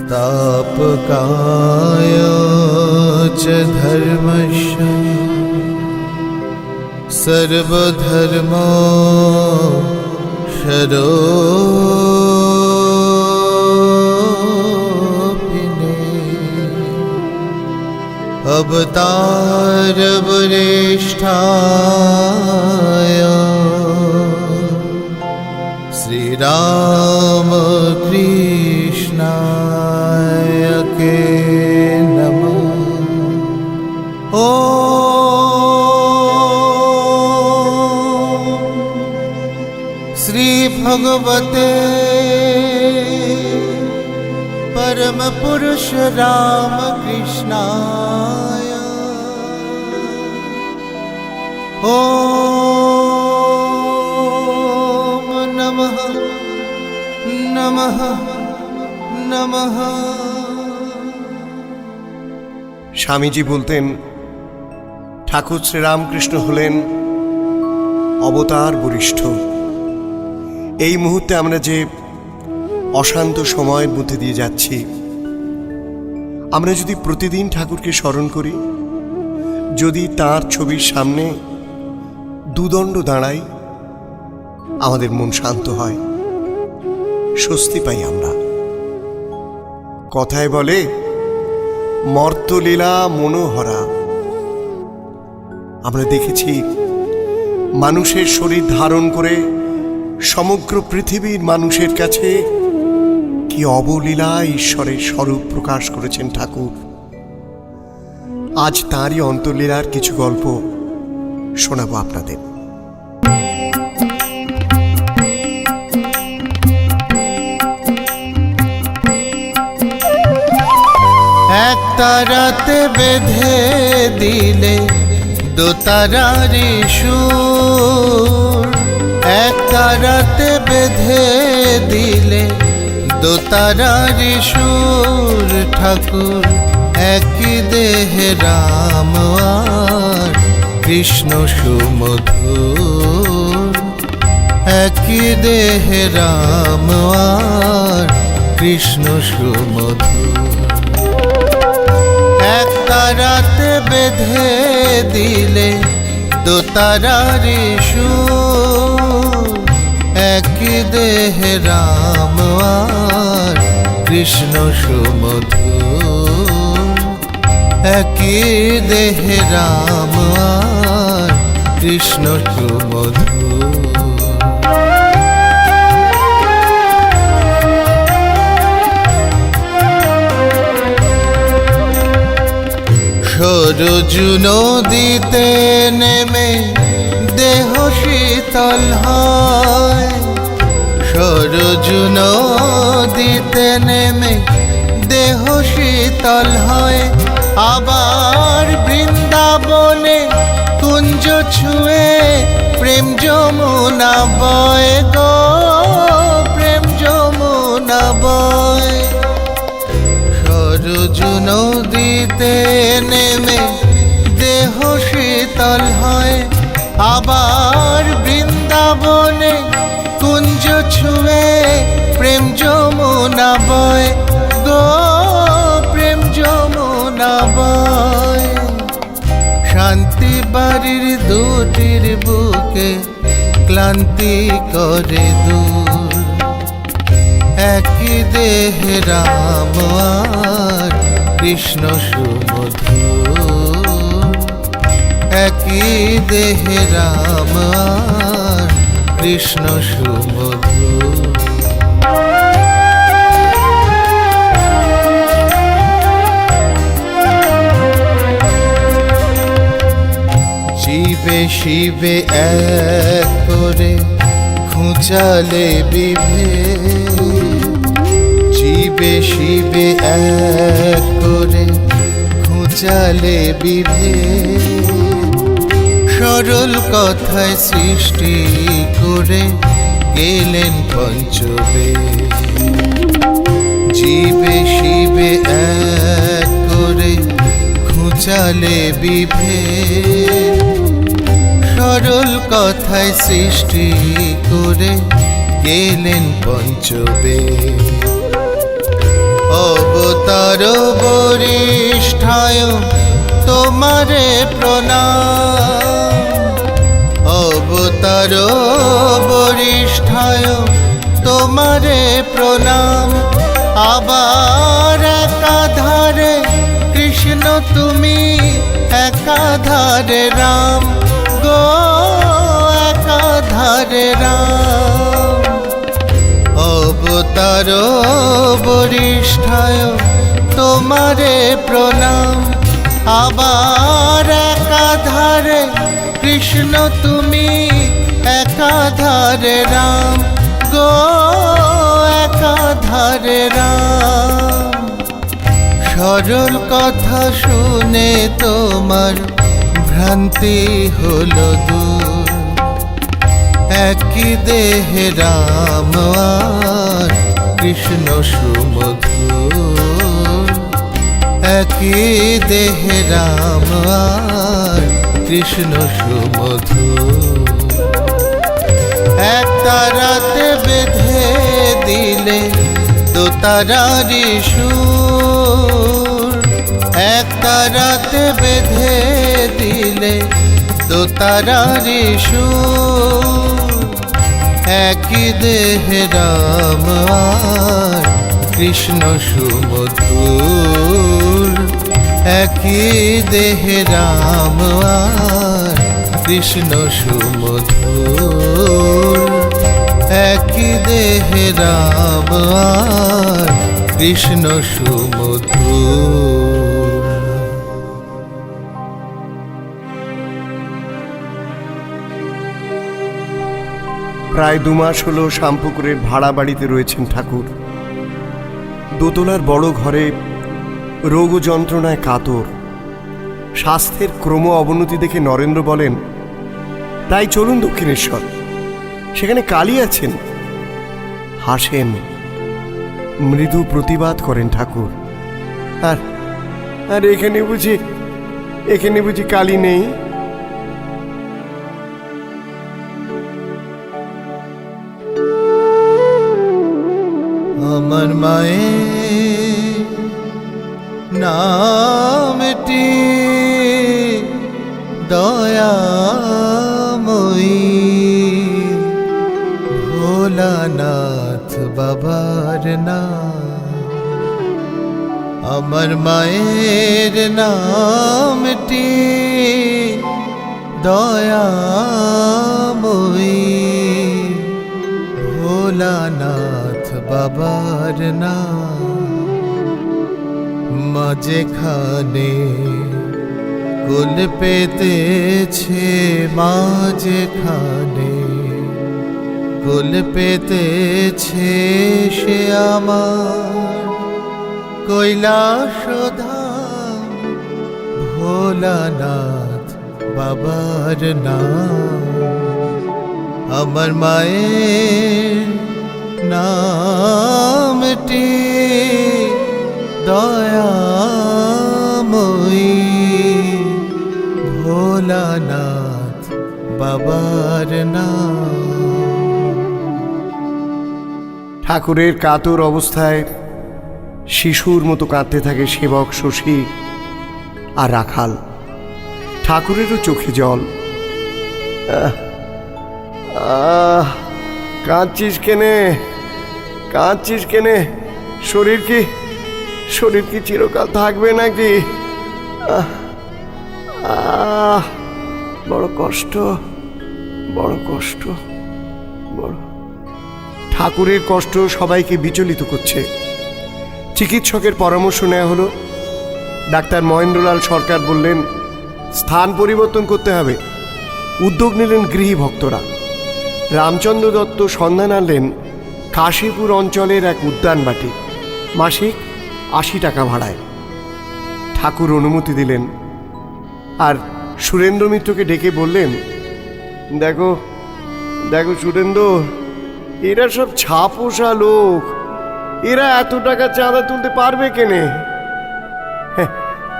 स्थापकाय च धर्मस्य सर्वधर्मो शरोपिने अवतारवरिष्ठाय श्रीराम कृष्णाय के नमः। श्री भगवते परम पुरुष राम कृष्णाय ओम नमः नमः नमः। স্বামীজি বলতেন ঠাকুর শ্রীরামকৃষ্ণ হলেন অবতার বরিষ্ঠ। এই মুহূর্তে আমরা যে অশান্ত সময়ের মধ্যে দিয়ে যাচ্ছি, আমরা যদি প্রতিদিন ঠাকুরকে স্মরণ করি, যদি তার ছবির সামনে দুদণ্ড দাঁড়াই, আমাদের মন শান্ত হয়, স্বস্তি পাই আমরা। কথায় বলে মর্তলীলা মনোহরা। আমরা দেখেছি মানুষের শরীর ধারণ করে সমগ্র পৃথিবীর মানুষের কাছে কি অবলীলা ঈশ্বরের স্বরূপ প্রকাশ করেছেন ঠাকুর। আজ তাঁরই অন্তর্লীলার কিছু গল্প শোনাবো আপনাদের। এক তারাতে বেঁধে দিলে দো তারার সুর, এক তারাতে বেঁধে দিলে দো তারার সুর। ঠাকুর একই দেহে রাম আর কৃষ্ণ সুমধুর, একই দেহে রাম আর কৃষ্ণ সুমধুর। এক তারাতে বেঁধে দিলে দো তারার সুর, একই দেহে রাম আর কৃষ্ণ সুমধুর, একই দেহে রাম আর কৃষ্ণ সুমধুর। সরজু নদীতে নেমে দেহ শীতল হয়, সরজু নদীতে নেমে দেহ শীতল হয়। আবার বৃন্দাবনে কুঞ্জ ছুঁয়ে প্রেম যমুনা বয় গো, প্রেম যমুনা বয়। সরজু নদীতে নেমে দেহ শীতল হয়, আবার বৃন্দাবনে কুঞ্জ ছুঁয়ে প্রেম যমুনা বয় গো, প্রেম যমুনা বয়। শান্তি বাড়ির দুটির বুকে ক্লান্তি করে দূর, একই দেহে রাম আর কৃষ্ণ সুমধুর, একই দেহে রাম আর কৃষ্ণ সুমধুর। জীবে শিবে এক করে খুঁচালে বিভেদ, জীবে শিবে এক করে খুঁচালে বিভেদ। সরল কথায় সৃষ্টি করে গেলেন পঞ্চবেদ। জীবে শিবে এক করে খুঁচালে বিভেদ, সরল কথায় সৃষ্টি করে গেলেন পঞ্চবেদ। অবতার বরিষ্ঠায় তোমারে প্রণাম, অবতার বরিষ্ঠায় তোমারে প্রণাম। আবার একাধারে কৃষ্ণ তুমি, একাধারে রাম গো, একাধারে রাম। অবতার বরিষ্ঠায় তোমারে প্রণাম, আবার একাধারে কৃষ্ণ তুমি, একাধারে রাম গো, একাধারে রাম। সরল কথা শুনে তোমার ভ্রান্তি হলো দূর, একই দেহে রাম আর কৃষ্ণ সুমধুর, একই দেহে রাম আর কৃষ্ণ সুমধুর। এক তারাতে বেঁধে দিলে দো তারারি সুর, এক তারাতে বেঁধে দিলে দো তারারি সুর। একই দেহে রাম আর কৃষ্ণ সুমধুর, একই দেহে রাম আর কৃষ্ণ সুমধুর, একই দেহে রাম আর কৃষ্ণ সুমধুর। প্রায় 2 মাস হলো শ্যামপুকুরের ভাড়া বাড়িতে রয়েছেন ঠাকুর। দোতলার বড় ঘরে রোগ ও যন্ত্রণায় কাতর। স্বাস্থ্যের ক্রম অবনতি দেখে নরেন্দ্র বলেন, তাই চলুন দক্ষিণেশ্বর, সেখানে কালী আছেন। হাসেন, মৃদু প্রতিবাদ করেন ঠাকুর, আর আর এখানে বুঝি কালী নেই? আমার মায়ের নামটি দয়াময়ী, ভোলানাথ বাবার নাম। আমার মায়ের নামটি দয়াময়ী, ভোলানাথ বাবার নাম। মা যেখানে কুল পেতেছে, মা যেখানে কুল পেতেছে, সে আমার কৈলাস ধাম, ভোলানাথ বাবার নাম। আমার মায়ের নামটি দয়াময়ী, ভোলানাথ বাবার নাম। ঠাকুরের কাতর অবস্থায় শিশুর মতো কাঁদতে থাকে সেবক শশী আর রাখাল। ঠাকুরেরও চোখে জল। কাঁদছিস কেনে, কাঁদছিস কেনে? শরীর কি চিরকাল থাকবে নাকি? বড় কষ্ট, বড় কষ্ট, বড়। ঠাকুরের কষ্ট সবাইকে বিচলিত করছে। চিকিৎসকের পরামর্শ নেওয়া হলো। ডাক্তার মহেন্দ্রলাল সরকার বললেন স্থান পরিবর্তন করতে হবে। উদ্যোগ নিলেন গৃহী ভক্তরা। রামচন্দ্র দত্ত সন্ধান আনলেন কাশীপুর অঞ্চলের এক উদ্যানবাটি, মাসিক 80 টাকা ভাড়ায়। ঠাকুর অনুমতি দিলেন আর সুরেন্দ্র মিত্রকে ডেকে বললেন, দেখো দেখো সুরেন্দ্র, এরা সব ছাপোষা লোক, এরা এত টাকা চাঁদা তুলতে পারবে কেনে?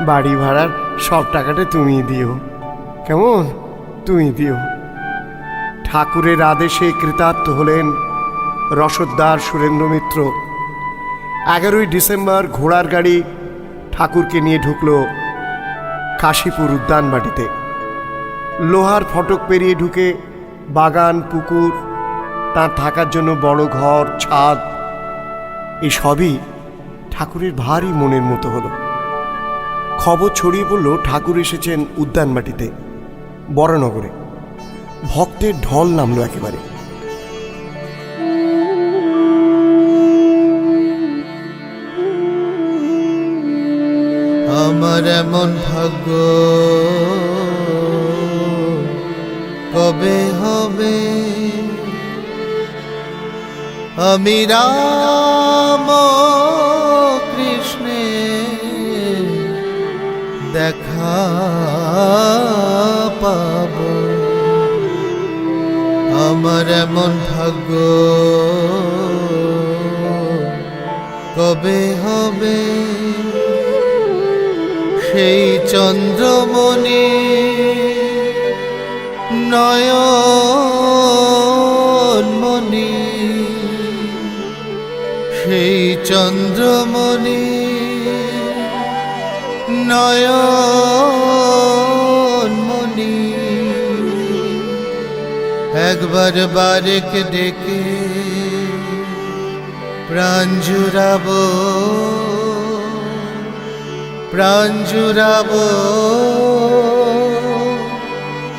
বাড়ি ভাড়ার সব টাকাটা তুমি দিও, কেমন? তুমি দিও। ঠাকুরের আদেশে কৃতার্থ হলেন রসদদার সুরেন্দ্র মিত্র। 11ই ডিসেম্বর ঘোড়ার গাড়ি ঠাকুরকে নিয়ে ঢুকলো কাশীপুর উদ্যানবাটিতে। লোহার ফটক পেরিয়ে ঢুকে বাগান, পুকুর, তার থাকার জন্য বড় ঘর, ছাদ, এই সবই ঠাকুরের ভারী মনের মতো হলো। খবর ছড়িয়ে পড়ল ঠাকুর এসেছেন উদ্যানবাটিতে, বড়নগরে। ভক্তের ঢল নামলো একেবারে। আমার এমন ভাগ্য কবে হবে, আমি রাম কৃষ্ণে দেখা পাব। আমার এমন ভাগ্য কবে হবে, সেই চন্দ্রমণি নয়নমণি, সেই চন্দ্রমণি নয়নমণি, একবার বারেক ডেকে প্রাণ জুড়াবো, প্রাণ জুড়াবো,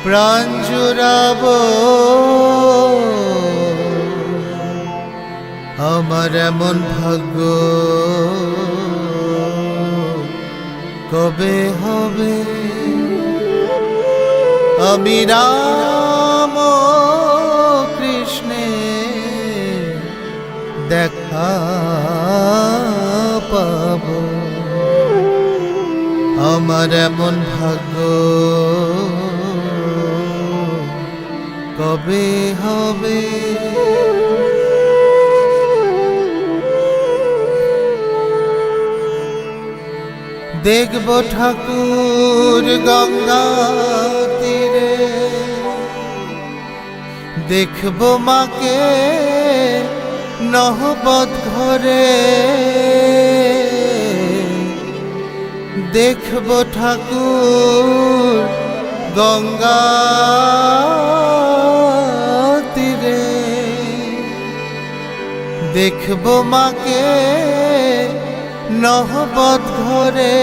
প্রাণ জুড়াবো। আমার এমন ভাগ্য কবে হবে, আমি রাম কৃষ্ণে দেখা পাবো। আমার এমন ভাগ্য কবে হবে। দেখব ঠাকুর গঙ্গা তীরে, দেখব মাকে নহবত ঘরে, দেখব ঠাকুর গঙ্গা তীরে, দেখব মাকে নহবত ঘরে।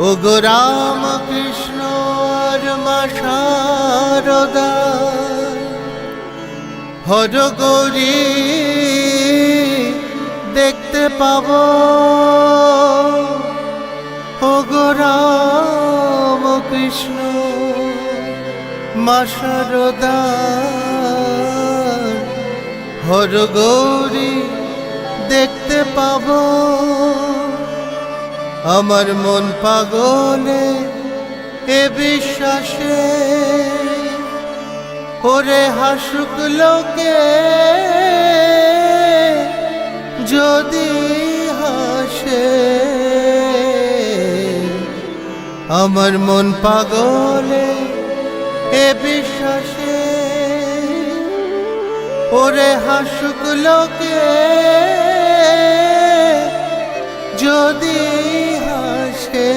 ও গো রাম কৃষ্ণ আর মা শারদা, হর গৌরী দেখতে পাব। ও গো রাম কৃষ্ণ মা শারদা, হর গৌরী দেখতে পাব। আমার মন পাগলে এ বিশ্বাসে, ওরে হাসুক লোকে যদি হাসে। আমার মন পাগলে এ বিশ্বাসে, ওরে হাসুক লোকে যদি হাসে।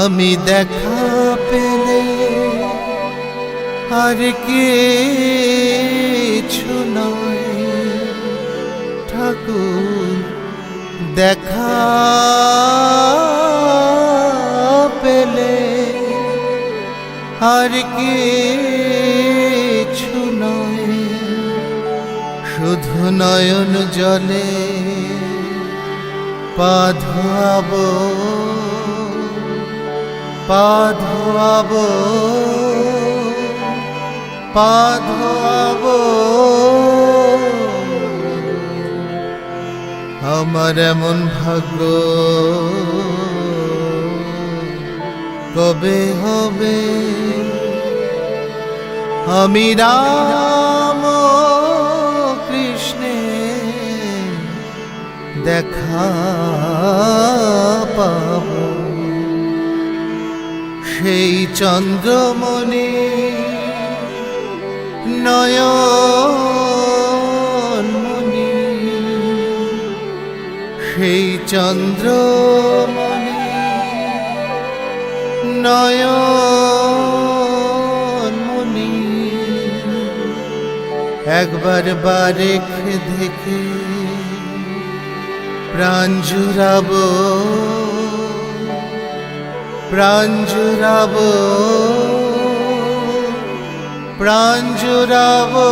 আমি দেখা পেলে আর কিছু নয়, ঠাকুর দেখা পেলে আর কিছু নয়, শুধু নয়ন জলে পা ধোয়াবো, পা ধোয়াবো, পা ধোয়াবো। আমার এমন ভাগ্য কবে হবে, আমি রাম কৃষ্ণে দেখা পাব। সেই চন্দ্রমণি নয়ন চন্দ্রমণি নয়নমণি একবার বারেক দেখে প্রাণ জুড়াবো প্রাণ জুড়াবো প্রাণ জুড়াবো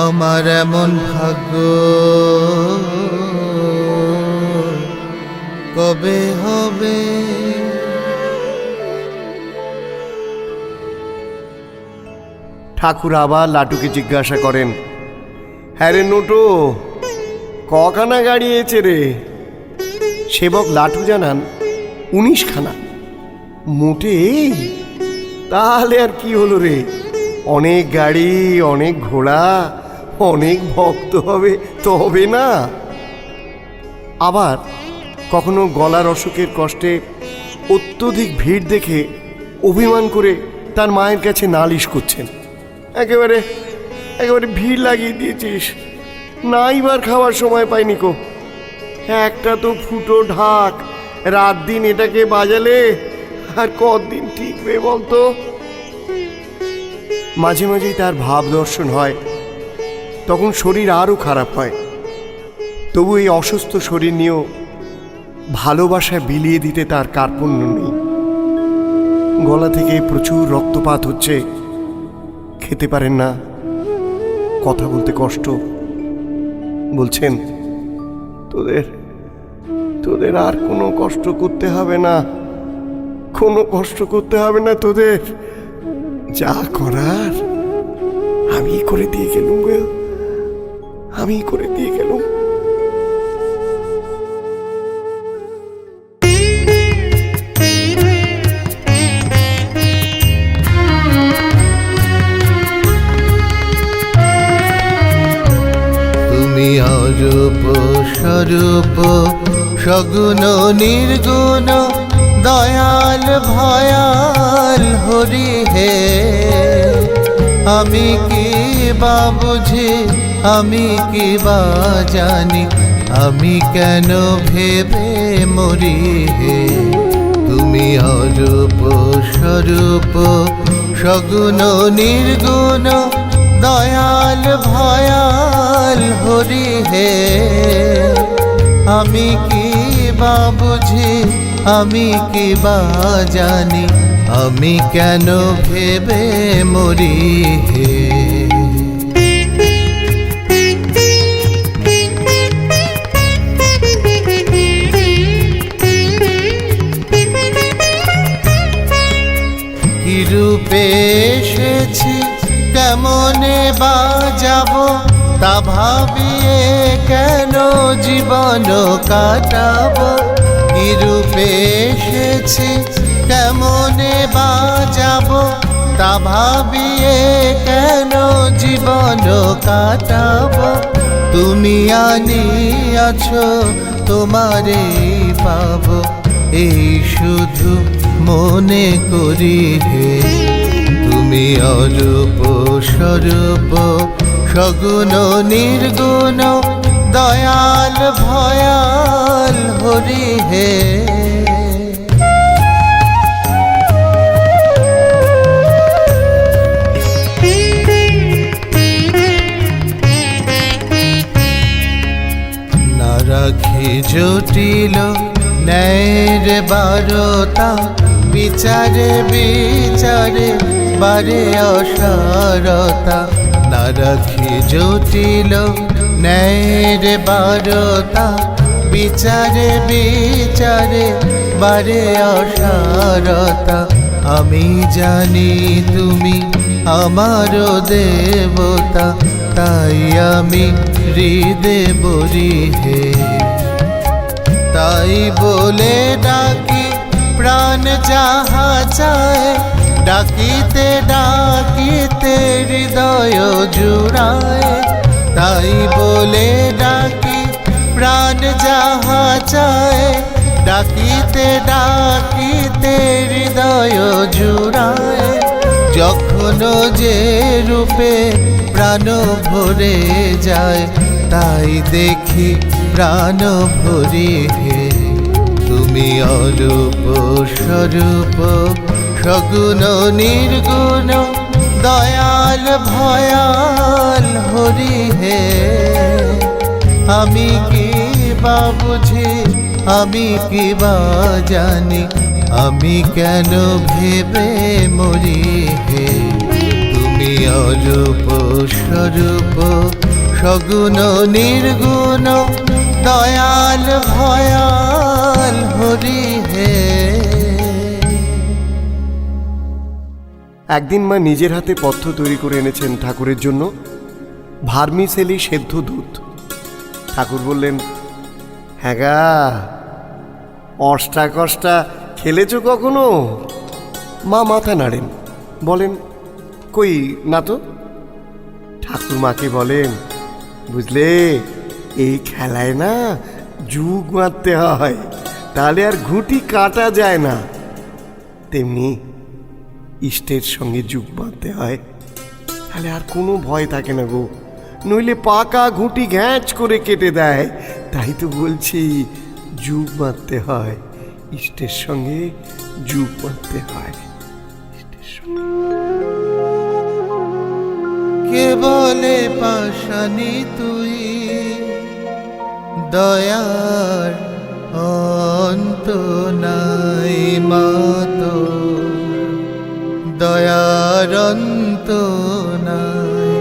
আমার এমন ভাগ্য কবে হবে। ঠাকুর আবার লাটুকে জিজ্ঞাসা করেন, হ্যাঁ রে নোটো, কখানা গাড়ি এছে রে? সেবক লাটু জানান, 19 খানা। মোটে? তাহলে আর কি হলো রে, অনেক গাড়ি, অনেক ঘোড়া, অনেক ভক্ত হবে, তবে না? আবার কখনো গলার অসুখের কষ্টে অত্যধিক ভিড় দেখে অভিমান করে তার মায়ের কাছে নালিশ করছেন, একেবারে ভিড় লাগিয়ে দিয়েছিস, নাইবার খাওয়ার সময় পাইনি কো, একটা তো ফুটো ঢাক, রাত দিন এটাকে বাজালে আর কতদিন টিকবে বলতো? মাঝে মাঝেই তার ভাব দর্শন হয়, তখন শরীর আরও খারাপ হয়। তবু এই অসুস্থ শরীর নিয়েও ভালোবাসা বিলিয়ে দিতে তার কার্পণ্য নেই। গলা থেকে প্রচুর রক্তপাত হচ্ছে, খেতে পারেন না, কথা বলতে কষ্ট। বলছেন, তোদের আর কোনো কষ্ট করতে হবে না, কোনো কষ্ট করতে হবে না তোদের, যা করার আমি করে দিয়ে গেলুম, আমি করে দিয়ে গেলুম। তুমি অরূপ স্বরূপ সগুণ নির্গুণ দয়াল ভয়াল হরি হে, আমি কি বা বুঝি, আমি কি বা জানি, আমি কেন ভেবে মরি হে। তুমি অরূপ স্বরূপ সগুণ নির্গুণ দয়াল ভয়াল হরি হে, আমি কি বা বুঝি, আমি কি বা জানি, আমি কেন ভেবে মরি হে। কি রূপে এসেছি, কেমনে বা যাব, তা ভাবিয়ে কেন জীবন কাটাবো। কি রূপে এসেছি, কেমনে বা যাব, তা ভাবিয়ে কেন জীবন কাটাবো। তুমি আনিয়াছ, তোমারে পাবো, এই শুধু মনে করি হে। তুমি অরূপ স্বরূপ সগুণ নির্গুণ দয়াল ভয়াল হরি হে। না রাখি জটিল ন্যায়ের বারতা, বিচারে বিচারে বারে অসারতা। না রাখি জটিল ন্যায়ের বারতা, বিচারে বিচারে বারে অসারতা। আমি জানি তুমি আমার দেবতা, তাই আমি হৃদে বলি হে। তাই বলে ডাকি প্রাণ যাহা চায়, ডাকিতে ডাকিতে হৃদয় জুড়ায়। তাই বলে ডাকি প্রাণ যাহা চায়, ডাকিতে ডাকিতে হৃদয় জুড়ায়। যখন যে রূপে প্রাণ ভরে যায়, তাই দেখি প্রাণ ভরি হে। তুমি অরূপ স্বরূপ সগুণ নির্গুণ, দয়াল ভয়াল হরি হে। আমি কি বা বুঝি, আমি কি বা জানি, আমি কেন ভেবে মরি হে। তুমি অরূপ স্বরূপ সগুণ নির্গুণ, দয়াল ভয়াল হরি হে। একদিন মা নিজের হাতে পথ্য তৈরি করে এনেছেন ঠাকুরের জন্য, ভার্মিসেলি সেদ্ধ দুধ। ঠাকুর বললেন, হ্যাঁ গা, অষ্টা কষ্টা খেলেছ কখনো? মা মাথা নাড়েন, বলেন, কই না তো। ঠাকুর মাকে বলেন, বুঝলে, এই খেলায় না যুগ মারতে হয়, তাহলে আর ঘুঁটি কাটা যায় না। তেমনি ইষ্টের সঙ্গে যুগ বাঁধতে হয়, তাহলে আর কোনো ভয় থাকে না গো, নইলে পাকা ঘুঁটি ঘ্যাঁচ করে কেটে দেয়। তাই তো বলছি, যুগ বাঁধতে হয়, ইষ্টের সঙ্গে যুগ বাঁধতে হয়, ইষ্টের সঙ্গে। কে বলে পাশানি তুই, দয়ার অন্ত নাই মাতো, দয়ার অন্ত নাই।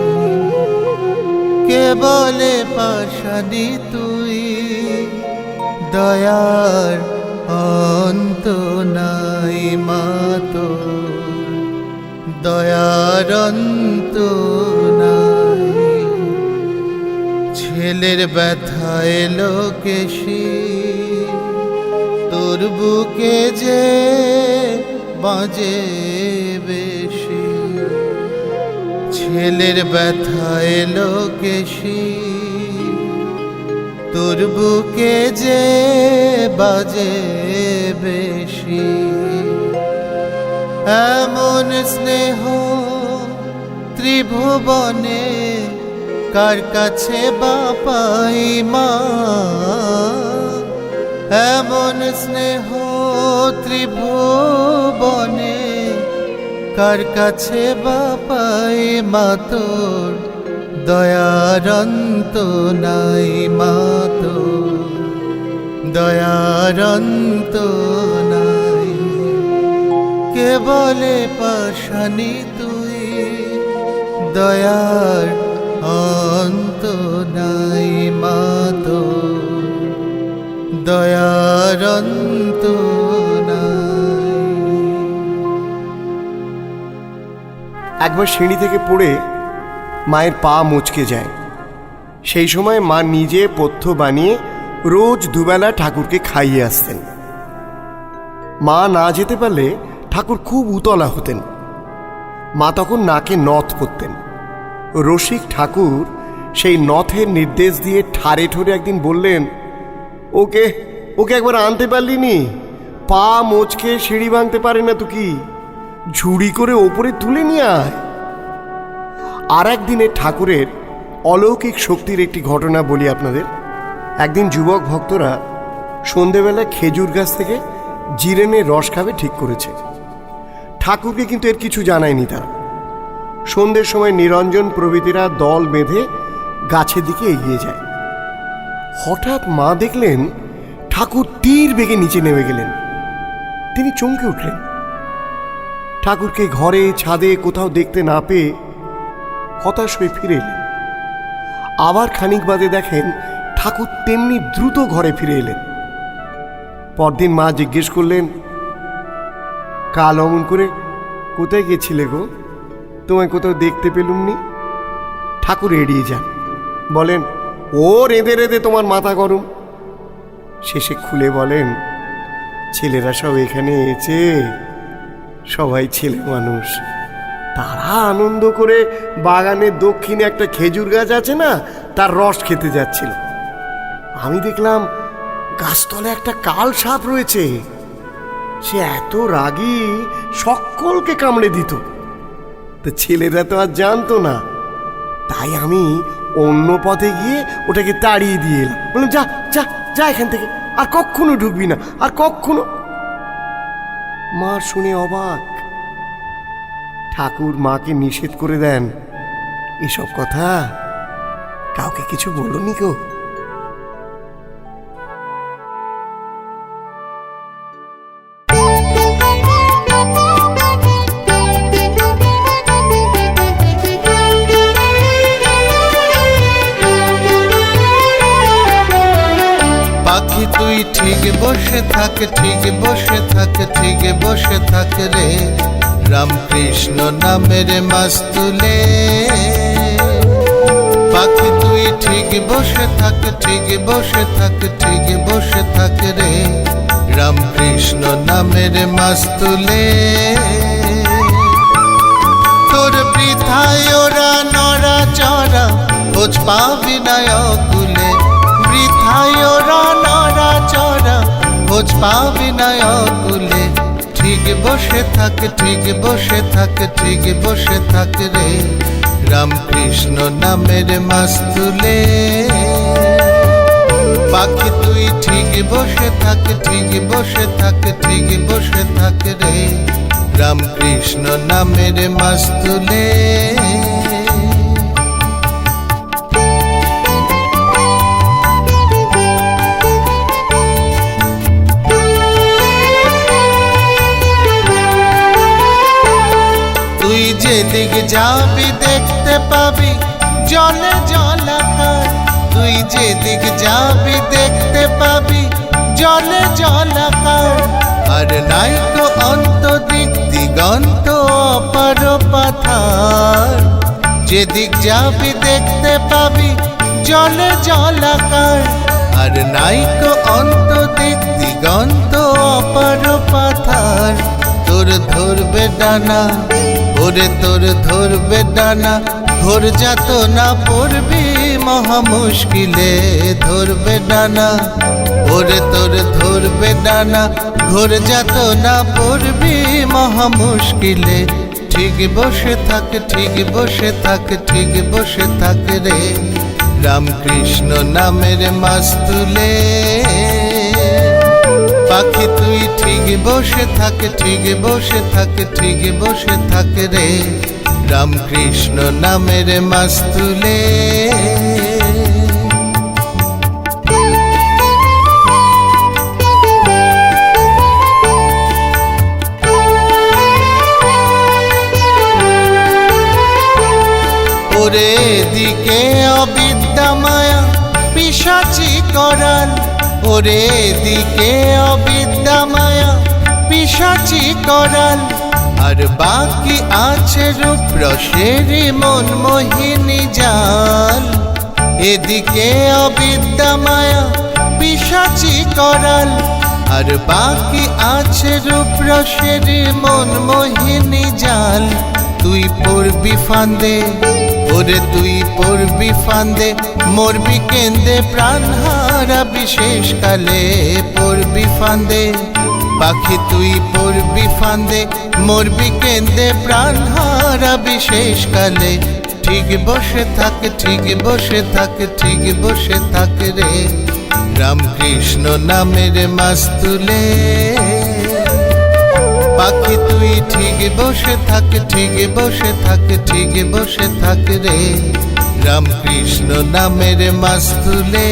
কে বলে পাশানি তুই, দয়ার অন্ত নাই মাতো, দয়ার অন্ত নাই। ছেলের ব্যথা এলো কেশি, তোর বুকে যে বাজে বেশি। ছেলের ব্যথা এলো কেশি, তোর বুকে যে বাজে বেশি। এমন স্নেহ ত্রিভুবনে কার কাছে বা পাই মা। এমন স্নেহ ত্রিভুবনে কার কাছে বা পাই মা। তোর দয়ার অন্ত নাই মা, তোর দয়ার অন্ত নাই। কে বলে পাশানি তুই, দয়ার অন্ত নাই মা, তোর দয়ার অন্ত নাই। একবার সিঁড়ি থেকে পড়ে মায়ের পা মুচকে যায়। সেই সময় মা নিজে পথ্য বানিয়ে রোজ দুবেলা ঠাকুরকে খাইয়ে আসতেন। মা না যেতে পারলে ঠাকুর খুব উতলা হতেন। মা তখন নাকে নথ পরতেন। রসিক ঠাকুর সেই নথের নির্দেশ দিয়ে ঠারে ঠোরে একদিন বললেন, ওকে ওকে একবার আনতে পারলি নি? পা মোচকে সিঁড়ি ভাঙতে পারে না তো কি, ঝুড়ি করে ওপরে তুলে নিয়ে আয়। আর একদিনে ঠাকুরের অলৌকিক শক্তির একটি ঘটনা বলি আপনাদের। একদিন যুবক ভক্তরা সন্ধেবেলা খেজুর গাছ থেকে জিরেনের রস খাবে ঠিক করেছে। ঠাকুরকে কিন্তু এর কিছু জানায়নি তারা। সন্ধ্যের সময় নিরঞ্জন প্রভৃতিরা দল বেঁধে গাছের দিকে এগিয়ে যায়। হঠাৎ মা দেখলেন ঠাকুর তীর বেগে নিচে নেমে গেলেন। তিনি চমকে উঠলেন। ঠাকুরকে ঘরে ছাদে কোথাও দেখতে না পেয়ে হতাশ হয়ে ফিরে এলেন। আবার খানিক বাদে দেখেন ঠাকুর তেমনি দ্রুত ঘরে ফিরে এলেন। পরদিন মা জিজ্ঞেস করলেন, কাল অমন করে কোথায় গেছিলে গো? তোমায় কোথাও দেখতে পেলুমনি। ঠাকুর এড়িয়ে যান, বলেন, ও রেঁধে রেঁধে তোমার মাথা গরম। শেষে খুলে বলেন, ছেলেরা সব এখানে এসেছে, সবাই ছেলে মানুষ, তারা আনন্দ করে বাগানের দক্ষিণে একটা খেজুর গাছ আছে না, তার রস খেতে যাচ্ছিল। আমি দেখলাম গাছতলে একটা কাল সাপ রয়েছে। সে এত রাগী, সকলকে কামড়ে দিত। তো ছেলেরা তো আর জানতো না। তাই আমি অন্য পথে গিয়ে ওটাকে তাড়িয়ে দিয়ে এলাম। বললাম যা যা যা এখান থেকে, আর কখনো ঢুকবি না, আর কখনো। মা শুনে অবাক। ঠাকুর মাকে নিষেধ করে দেন। এসব কথা কাউকে কিছু বলোনি গো? পাখি তুই ঠিক বসে থাক, ঠিক বসে থাক, ঠিক বসে থাক রে, রামকৃষ্ণ নামের মাস্তুলে। পাখি তুই ঠিক বসে থাক, ঠিক বসে থাক, ঠিক বসে থাক রে, রামকৃষ্ণ নামের মাস্তুলে। তোর বৃথায় ওরা নড়া চড়া খোঁজ পাবি না অকুলে, বৃথায় ওরা নড়া চড়া খোঁজ পাবি না অকুলে। ঠিক বসে থাক, ঠিক বসে থাক, ঠিক বসে থাক রে, রামকৃষ্ণ নামের মাস্তুলে। পাখি তুই ঠিক বসে থাক, ঠিক বসে থাক, ঠিক বসে থাক রে, রামকৃষ্ণ নামের মাস্তুলে। তুই যেদিক যাবি দেখতে পাবি জলে জলাকার, তুই যেদিক যাবি দেখতে পাবি জলে জলাকার। আর নাই তো অন্ত দিক দিগন্ত অপার পাথার, যেদিক যাবি দেখতে পাবি জলে জলাকার। আর নাই তো অন্ত দিক দিগন্ত অপার পাথার। তোর ধরবে ডানা ওরে তোর ধরবে ডানা, ঘোর যাত না পড়বি মহা মুশকিলে। ধরবে ডানা ওরে তোর ধরবে ডানা, ঘোর যাত না পড়বি মহা মুশকিলে। ঠিক বসে থাক, ঠিক বসে থাক, ঠিক বসে থাক রে, রামকৃষ্ণ নামের মাস্তুলে। পাখি তুই ঠিক বসে থাক, ঠিক বসে থাক, ঠিক বসে থাক রে, রামকৃষ্ণ নামের মাস্তুলে। ওরে দিকে অবিদ্যা মায়া পিশাচি করাল, ওরে দিকে অবিদ্যা মায়া পিশাচি করাল। আর বাকি আছে রূপ রসের মন মোহিনী জাল, এদিকে অবিদ্যা মায়া পিশাচি করাল। আর বাকি আছে রূপ রসের মন মোহিনী জাল। তুই পড়বি ফান্দে ওরে তুই পড়বি ফান্দে, মরবি কেন্দে প্রাণ হারা বিশেষ কালে। পড়বি ফান্দে পাখি তুই পড়বি ফান্দে, মরবি কেন্দে প্রাণ হারা বিশেষ কালে। ঠিক বসে থাক, ঠিক বসে থাক, ঠিক বসে থাক রে, রামকৃষ্ণ নামের মাস্তুলে। পাখি তুই ঠিক বসে থাক, ঠিক বসে থাক, ঠিক বসে থাক রে, রামকৃষ্ণ নামের মাস্তুলে।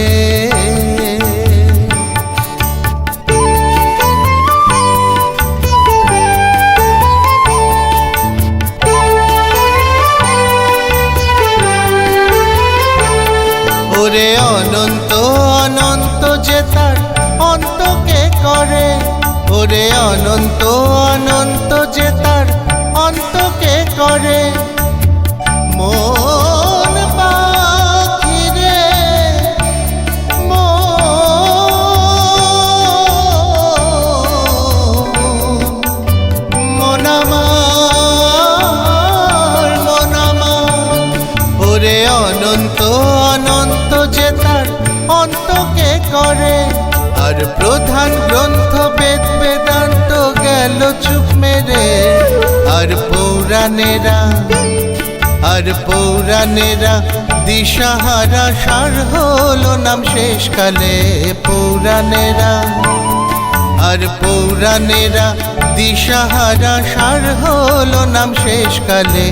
ওরে অনন্ত অনন্ত যে তার অন্তকে করে, ওরে অনন্ত অনন্ত যে তার অন্তকে করে। মন পাখি রে মন আমার, মন আমার। ওরে অনন্ত অনন্ত যে তার অন্তকে করে। আর প্রধান গ্রন্থ বেদ বেদান্ত গেল চুপ মেরে। আর পৌরাণেরা আর পৌরাণেরা দিশাহারা সার হলো নাম শেষকালে। পৌরাণেরা আর পৌরাণেরা দিশাহারা সার হলো নাম শেষকালে।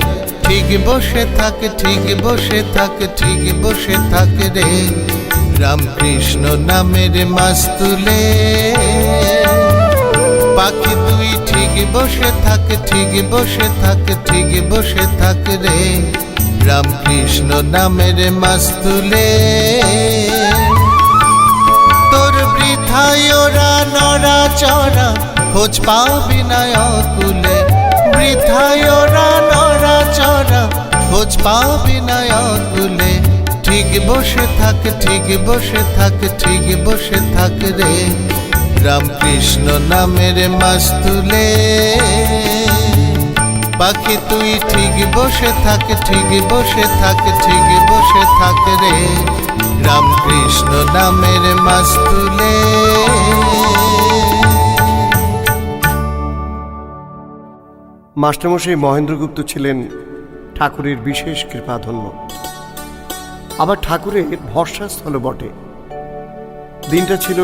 ঠিক বসে থাক, ঠিক বসে থাক, ঠিক বসে থাক রে, রামকৃষ্ণ নামের মাস্তুলে। পাখি তুই ঠিক বসে থাক, ঠিক বসে থাক, ঠিক বসে থাক রে, রামকৃষ্ণ নামের মাস্তুলে। তোর বৃথায় ওরা নড়া চড়া খোঁজ পাবি না অকুলে। বৃথায় ওরা নড়া চড়া খোঁজ পাবি না অকুলে। ঠিক বসে থাক, ঠিক বসে থাক, ঠিক বসে থাক রে, রামকৃষ্ণ নামের মাস্তুলে। পাখি তুই ঠিক বসে থাক, ঠিক বসে থাক, ঠিক বসে থাক রে, রামকৃষ্ণ নামের মাস্তুলে। মাস্টারমশাই মহেন্দ্রগুপ্ত ছিলেন ঠাকুরের বিশেষ কৃপাধন্য, আবার ঠাকুরের ভরসাস্থল বটে। দিনটা ছিল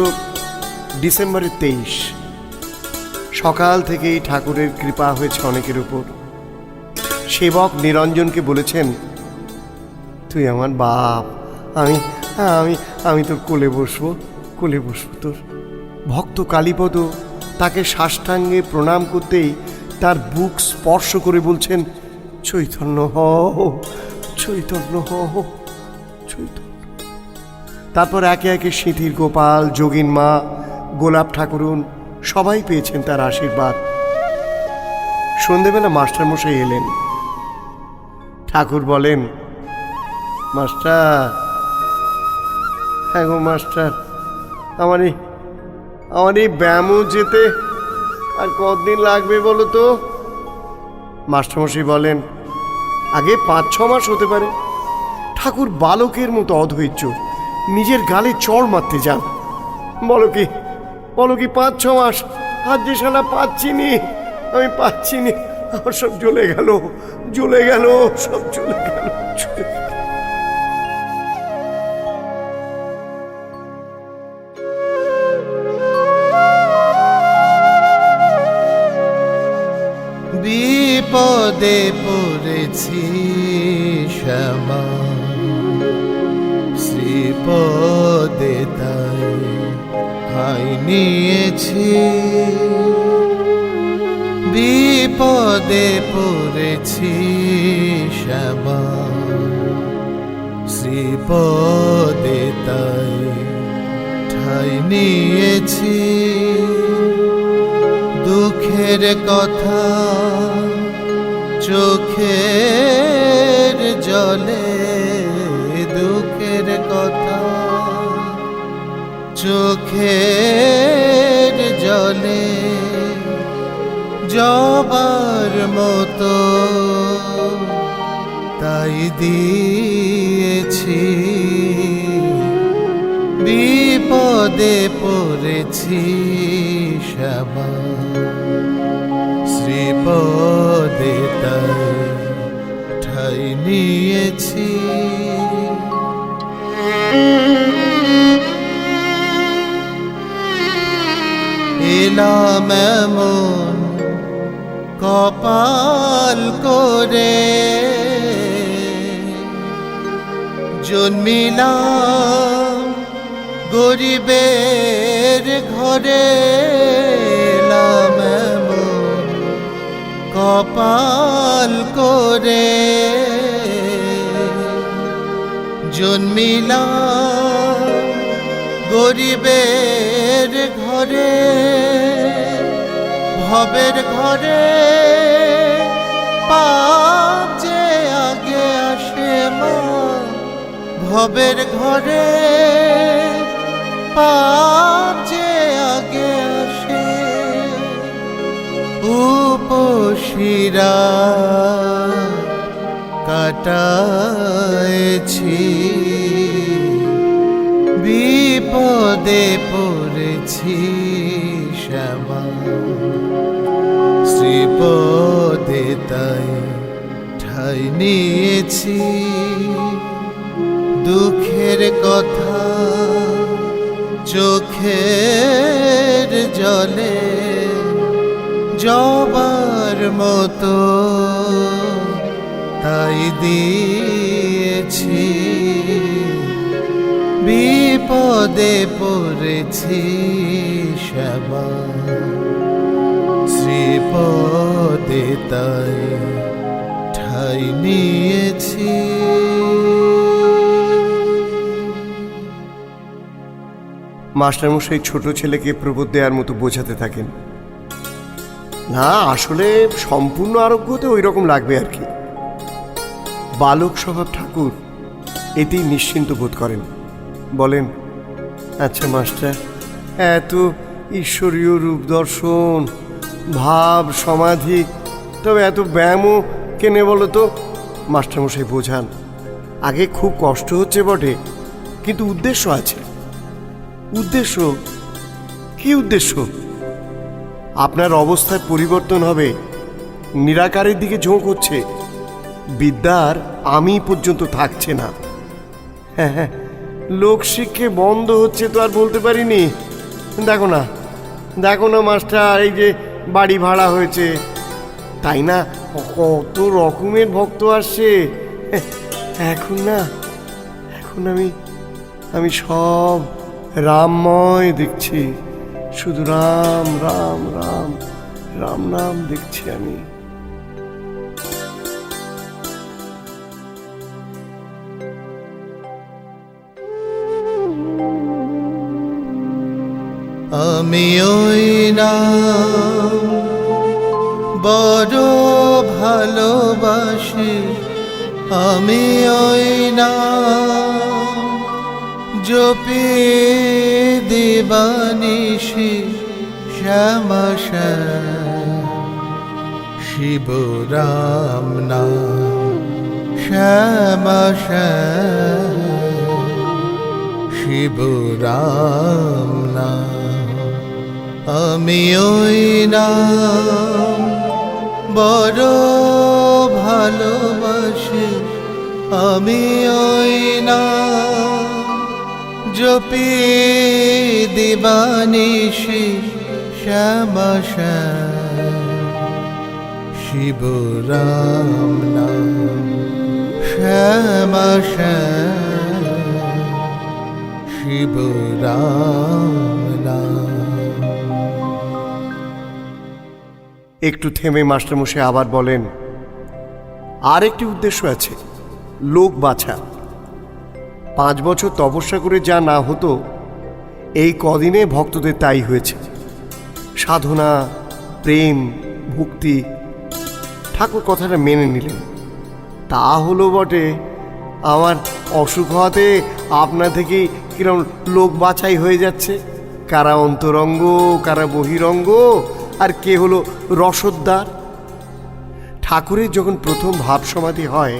ডিসেম্বরের 23। সকাল থেকেই ঠাকুরের কৃপা হয়েছে অনেকের উপর। সেবক নিরঞ্জনকে বলেছেন, তুই আমার বাপ, আমি আমি আমি তোর কোলে বসবো, কোলে বসবো তোর। ভক্ত কালীপদ তাকে সাষ্টাঙ্গে প্রণাম করতেই তার বুক স্পর্শ করে বলছেন, চৈতন্য হও, চৈতন্য হও, চৈতন্য। তারপর একে একে সিঁথির গোপাল, যোগিন মা, গোলাপ ঠাকুরুন সবাই পেয়েছেন তার আশীর্বাদ। সন্ধেবেলা মাস্টারমশাই এলেন। ঠাকুর বলেন, মাস্টার, হ্যাঁ গো মাস্টার, আমার এই ব্যায়ামও যেতে আর কতদিন লাগবে বলো তো? মাস্টারমশাই বলেন, আগে 5-6 মাস হতে পারে। ঠাকুর বালকের মতো অধৈর্য, নিজের গালে চড় মারতে যান। বলো কি 5-6 মাস? আজ যে শালা পাচ্ছিনি, আমি পাচ্ছিনি, আমার সব জ্বলে গেল, জ্বলে গেল, সব জ্বলে গেল, জ্বলে গেল। বিপদে পড়েছি শ্যামা, শ্রীপদে তাই হাই নিয়েছি। বিপদে পড়েছি শ্যামা, শ্রীপদে তাই ঠাই নিয়েছি। দুঃখের কথা চোখের জলে, দুঃখের কথা চোখের জলে জবার মতো তাই দিয়েছি। বিপদে পড়েছি শ্যামা, শ্রীপদে তাই ঠাই নিয়েছি। এলাম এমন কপাল করে, জন্মিলাম গরিবের ঘরে। এলাম এমন কপাল করে, জন্মিলাম গরিবের ঘরে। ভবের ঘরে পাপ যে আগে আসে মা, ভবের ঘরে পাপ যে আগে আসে। উপশিরা কাটাইছি, বিপদে পড়েছি শ্যামা, শ্রীপদে তাই ঠাই ঠাই নিয়েছি দুঃখের কথা চোখের জলে জবার মতো তাই দিয়েছি বিপদে পড়েছি শ্যামা শ্রীপদে তাই ঠাই নিয়েছি। মাস্টারমশাই ছোট ছেলেকে প্রবোধ দেওয়ার মতো বোঝাতে থাকেন, না আসলে সম্পূর্ণ আরোগ্যতে ওই রকম লাগবে আর কি। বালক স্বভাব ঠাকুর এতেই নিশ্চিন্ত বোধ করেন। বলেন, আচ্ছা মাস্টার, এত ঈশ্বরীয় রূপ দর্শন, ভাব সমাধি, তবে এত ব্যায়ামও কেনে বলো তো? মাস্টারমশাই বোঝান, আগে খুব কষ্ট হচ্ছে বটে, কিন্তু উদ্দেশ্য আছে। উদ্দেশ্য কি? উদ্দেশ্য আপনার অবস্থার পরিবর্তন হবে, নিরাকারের দিকে ঝোঁক হচ্ছে, বিদ্যার আমি পর্যন্ত থাকছে না। হ্যাঁ হ্যাঁ, লোকশিক্ষে বন্ধ হচ্ছে তো আর বলতে পারিনি। দেখো না, দেখো না মাস্টার, এই যে বাড়ি ভাড়া হয়েছে, তাই না? কত রকমের ভক্ত আসছে এখন না। এখন আমি সব রামময় দেখছি, শুধু রাম রাম রাম রাম নাম দেখছি আমি। আমি ওই না বড় ভালোবাসি, আমি ওই না জপি দিবানিশি শ্যামা শ্যাম শিব রাম নাম শ্যামা শ্যাম শিব রাম নাম। আমি ওই নাম বড় ভালোবাসি, আমি ওই নাম জপি দিবানিশি শ্যামা শ্যাম শিব রাম নাম শ্যামা শ্যাম শিব রাম নাম। একটু থেমে মাস্টারমশাই আবার বলেন, আর একটি উদ্দেশ্য আছে, লোক বাছা। 5 বছর তপস্যা করে যা না হতো, এই কদিনে ভক্তদের তাই হয়েছে। সাধনা, প্রেম, ভক্তি। ঠাকুর কথাটা মেনে নিলেন। তা হলো বটে, আমার অসুখ হওয়াতে আপনা থেকেই কিরম লোক বাছাই হয়ে যাচ্ছে। কারা অন্তরঙ্গ, কারা বহিরঙ্গ, আর কে হলো রসদ্বার। ঠাকুরের যখন প্রথম ভাব সমাধি হয়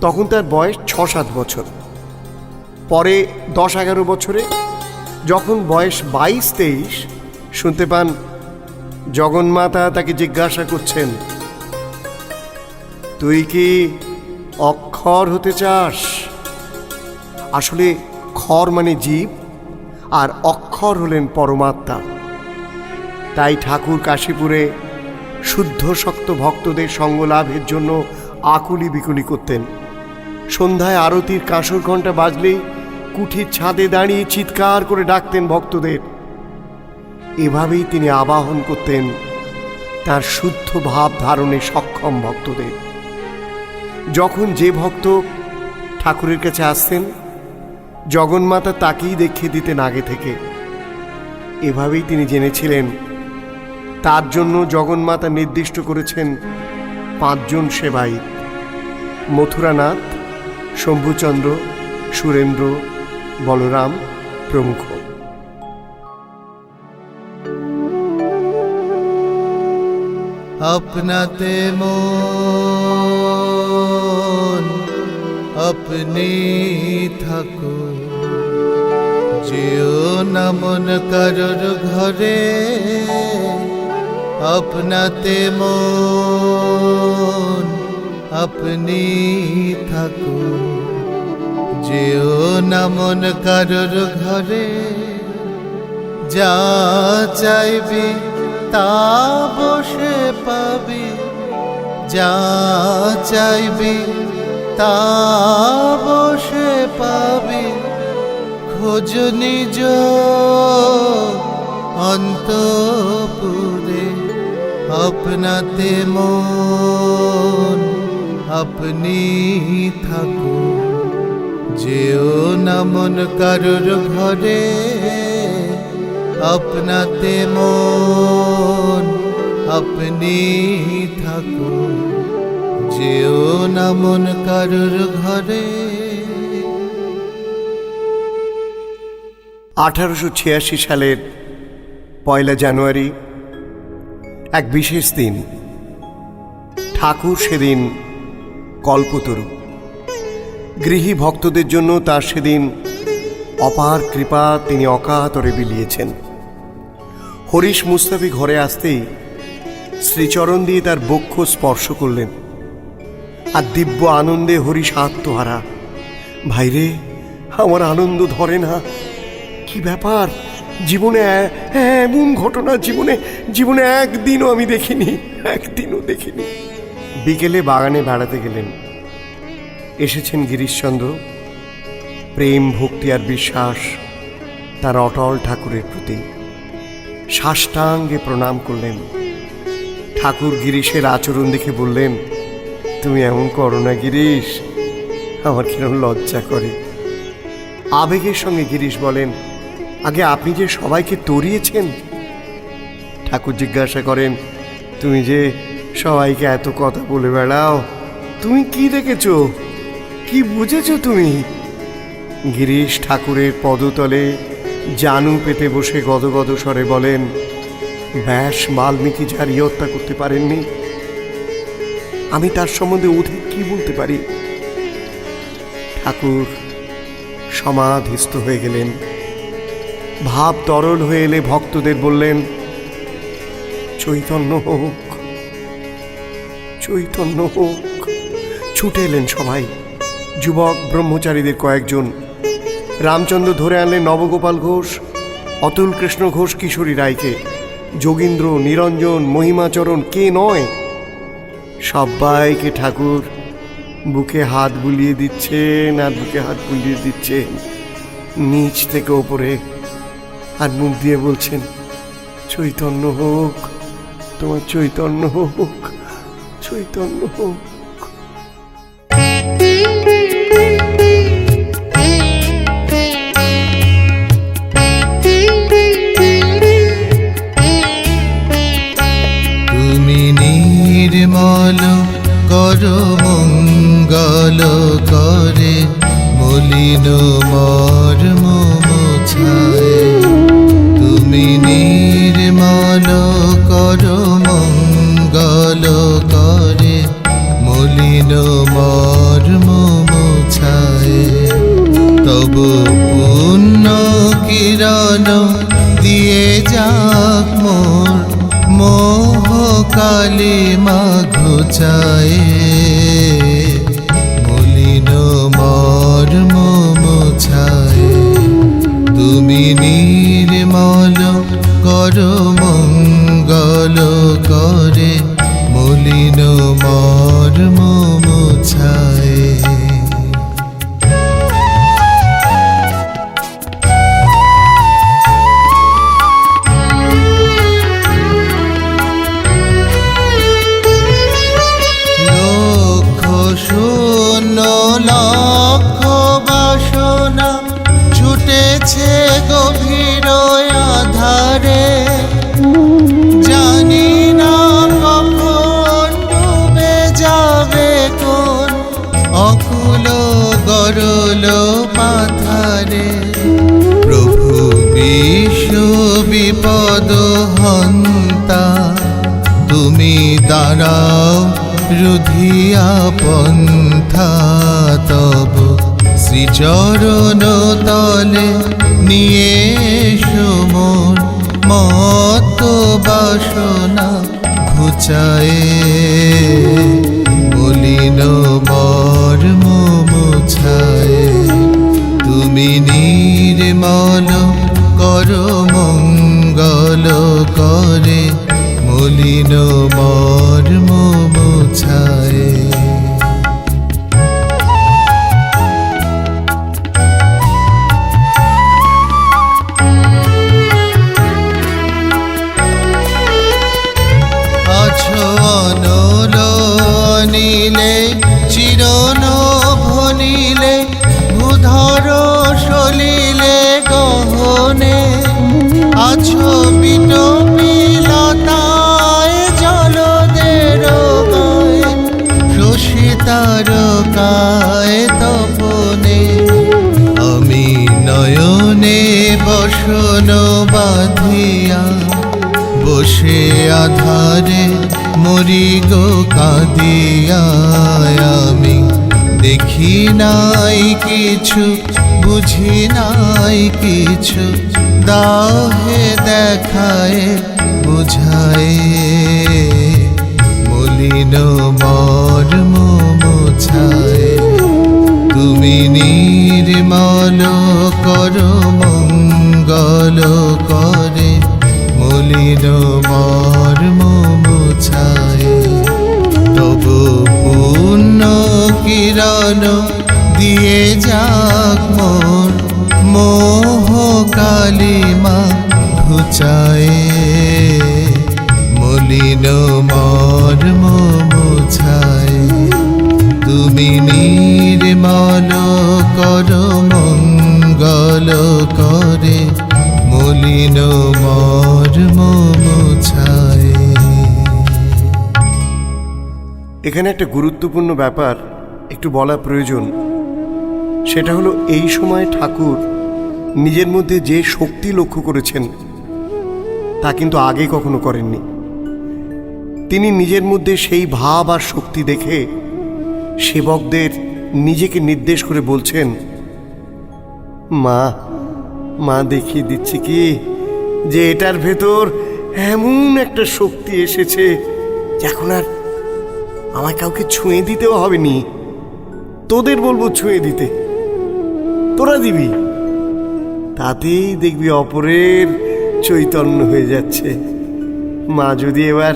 তখন তার বয়স 6-7 বছর। পরে 10-11 বছরে যখন বয়স 22-23, শুনতে পান জগন্মাতা তাকে জিজ্ঞাসা করছেন, তুই কি অক্ষর হতে চাস? আসলে খর মানে জীব, আর অক্ষর হলেন পরমাত্মা। তাই ঠাকুর কাশীপুরে শুদ্ধ শক্ত ভক্তদের সঙ্গ লাভের জন্য আকুলি বিকুলি করতেন। সন্ধ্যায় আরতির কাঁসর ঘণ্টা বাজলেই কুঠির ছাদে দাঁড়িয়ে চিৎকার করে ডাকতেন ভক্তদের। এভাবেই তিনি আবাহন করতেন তার শুদ্ধ ভাব ধারণে সক্ষম ভক্তদের। যখন যে ভক্ত ঠাকুরের কাছে আসতেন, জগন্মাতা তাকেই দেখিয়ে দিতেন আগে থেকে। এভাবেই তিনি জেনেছিলেন তার জন্য জগন্মাতা নির্দিষ্ট করেছেন 5 জন সেবায়িত: মথুরানাথ, শম্ভুচন্দ্র, সুরেন্দ্র, বলরাম প্রমুখ। আপনাতে মন আপনি থাকো, যেও না মন কারোর ঘরে। আপনাতে মন আপনি থাকো, যেও না মন কারোর ঘরে, যা চাইবি তা বসে পাবি, যা চাইবি তা বসে পাবি। খোঁজ নিজ অন্তপুরে, আপনাতে মন আপনি থাকো, যেও না মন কারোর ঘরে, আপনাতে মন আপনি থাকো, যেও না মন কারোর ঘরে। 1886 সালের 1 জানুয়ারি এক বিশেষ দিন। ঠাকুর সেদিন কল্পতরু। গৃহী ভক্তদের জন্য তার সেদিন অপার কৃপা তিনি অকাতরে বিলিয়েছেন। হরিশ মুস্তাফি ঘরে আসতেই শ্রীচরণ দিয়ে তার বক্ষ স্পর্শ করলেন, আর দিব্য আনন্দে হরিশ আত্মহারা। ভাইরে, আমার আনন্দ ধরে না। কি ব্যাপার? জীবনে এমন ঘটনা জীবনে একদিনও আমি দেখিনি, একদিনও দেখিনি। বিকেলে বাগানে বেড়াতে গেলেন। এসেছেন গিরিশচন্দ্র। প্রেম, ভক্তি আর বিশ্বাস তার অটল ঠাকুরের প্রতি। সাষ্টাঙ্গে প্রণাম করলেন। ঠাকুর গিরিশের আচরণ দেখে বললেন, তুমি এমন করো না গিরিশ, আমার কিরম লজ্জা করে। আবেগের সঙ্গে গিরিশ বলেন, আগে আপনি যে সবাইকে তরিয়েছেন। ঠাকুর জিজ্ঞাসা করেন, তুমি যে সবাইকে এত কথা বলে বেড়াও, তুমি কি দেখেছ, কি বুঝেছ তুমি? গিরিশ ঠাকুরের পদতলে জানু পেতে বসে গদগদ স্বরে বলেন, ব্যাস বাল্মীকি যারই হত্যা করতে পারেননি, আমি তার সম্বন্ধে অধিক কি বলতে পারি? ঠাকুর সমাধিস্থ হয়ে গেলেন। ভাব তরল হয়ে এলে ভক্তদের বললেন, চৈতন্য হোক, চৈতন্য হোক। ছুটে এলেন সবাই। যুবক ব্রহ্মচারীদের কয়েকজন। রামচন্দ্র ধরে আনলেন নবগোপাল ঘোষ, অতুল কৃষ্ণ ঘোষ, কিশোরী রায়কে। যোগীন্দ্র, নিরঞ্জন, মহিমাচরণ, কে নয়। সবাইকে ঠাকুর বুকে হাত বুলিয়ে দিচ্ছেন আর বুকে হাত বুলিয়ে দিচ্ছেন নিচ থেকে ওপরে, আর মুখ দিয়ে বলছেন, চৈতন্য হোক, তোমার চৈতন্য হোক, চৈতন্য হোক। তুমি নির্মল করো মঙ্গল করে, মলিন মর্ম মোছায়। তুমি নির্মল করো মঙ্গল করে, মলিন মর্ম মোছায়। তব পুণ্য কিরণ দিয়ে যাক মোর মোহ কালিমা ঘুচায়। মলিন মর্ম মোছায়। তুমি নির্মল করো মঙ্গল করে, মলিন মর্ম মোছায়। শূন্য লক্ষ বাসনা ছুটেছে গভীর আধারে, জানি না কখন ডুবে যাবে কোন অকুল গরল পাথারে। প্রভু বিশ্ব বিপদ হন্তা, তুমি দাঁড়াও রুধিয়া পন্থা। তব শ্রীচরণ তলে নিয়ে এসো মোর মত বাসনা ঘুচায়ে। মলিন মর্ম মোছায়, তুমি নির্মল করো মঙ্গল করে, মলিন মর্ম মোছায়। আছো অনল অনিলে চিরন ভনিলে, ভূধর সলিলে গহনে, আছো বিটপিলতায় জলদের গায়ে, শশী তারকায় তপনে। আমি নয়নে বসন বাঁধিয়া, বসে আধারে মরি গো কাঁদিয়া। আমি দেখি নাই কিছু, বুঝি নাই কিছু, দাও হে দেখায় বুঝায়, মলিন মর্ম মোছায়। তুমি নির্মল করো মঙ্গল করে, মলিন মর্ম মোছায়। তব পুণ্য কিরণ দিয়ে যাক মোর, মোহ কালিমা ঘুচায়, মলিন মর্ম মোছায়। তুমি নির্মল করো মঙ্গল করে, মলিন মর্ম মোছায়। এখানে একটা গুরুত্বপূর্ণ ব্যাপার একটু বলা প্রয়োজন। সেটা হলো, এই সময় ঠাকুর নিজের মধ্যে যে শক্তি লক্ষ্য করেছেন তা কিন্তু আগে কখনো করেননি। তিনি নিজের মধ্যে সেই ভাব আর শক্তি দেখে সেবকদের নিজেকে নির্দেশ করে বলছেন, মা মা দেখিয়ে দিচ্ছি কি যে এটার ভেতর এমন একটা শক্তি এসেছে, এখন আর আমায় কাউকে ছুঁয়ে দিতেও হবে নি, তোদের বলবো ছুঁয়ে দিতে, তোরা দিবি, তাতেই দেখবি অপরের চৈতন্য হয়ে যাচ্ছে। মা যদি এবার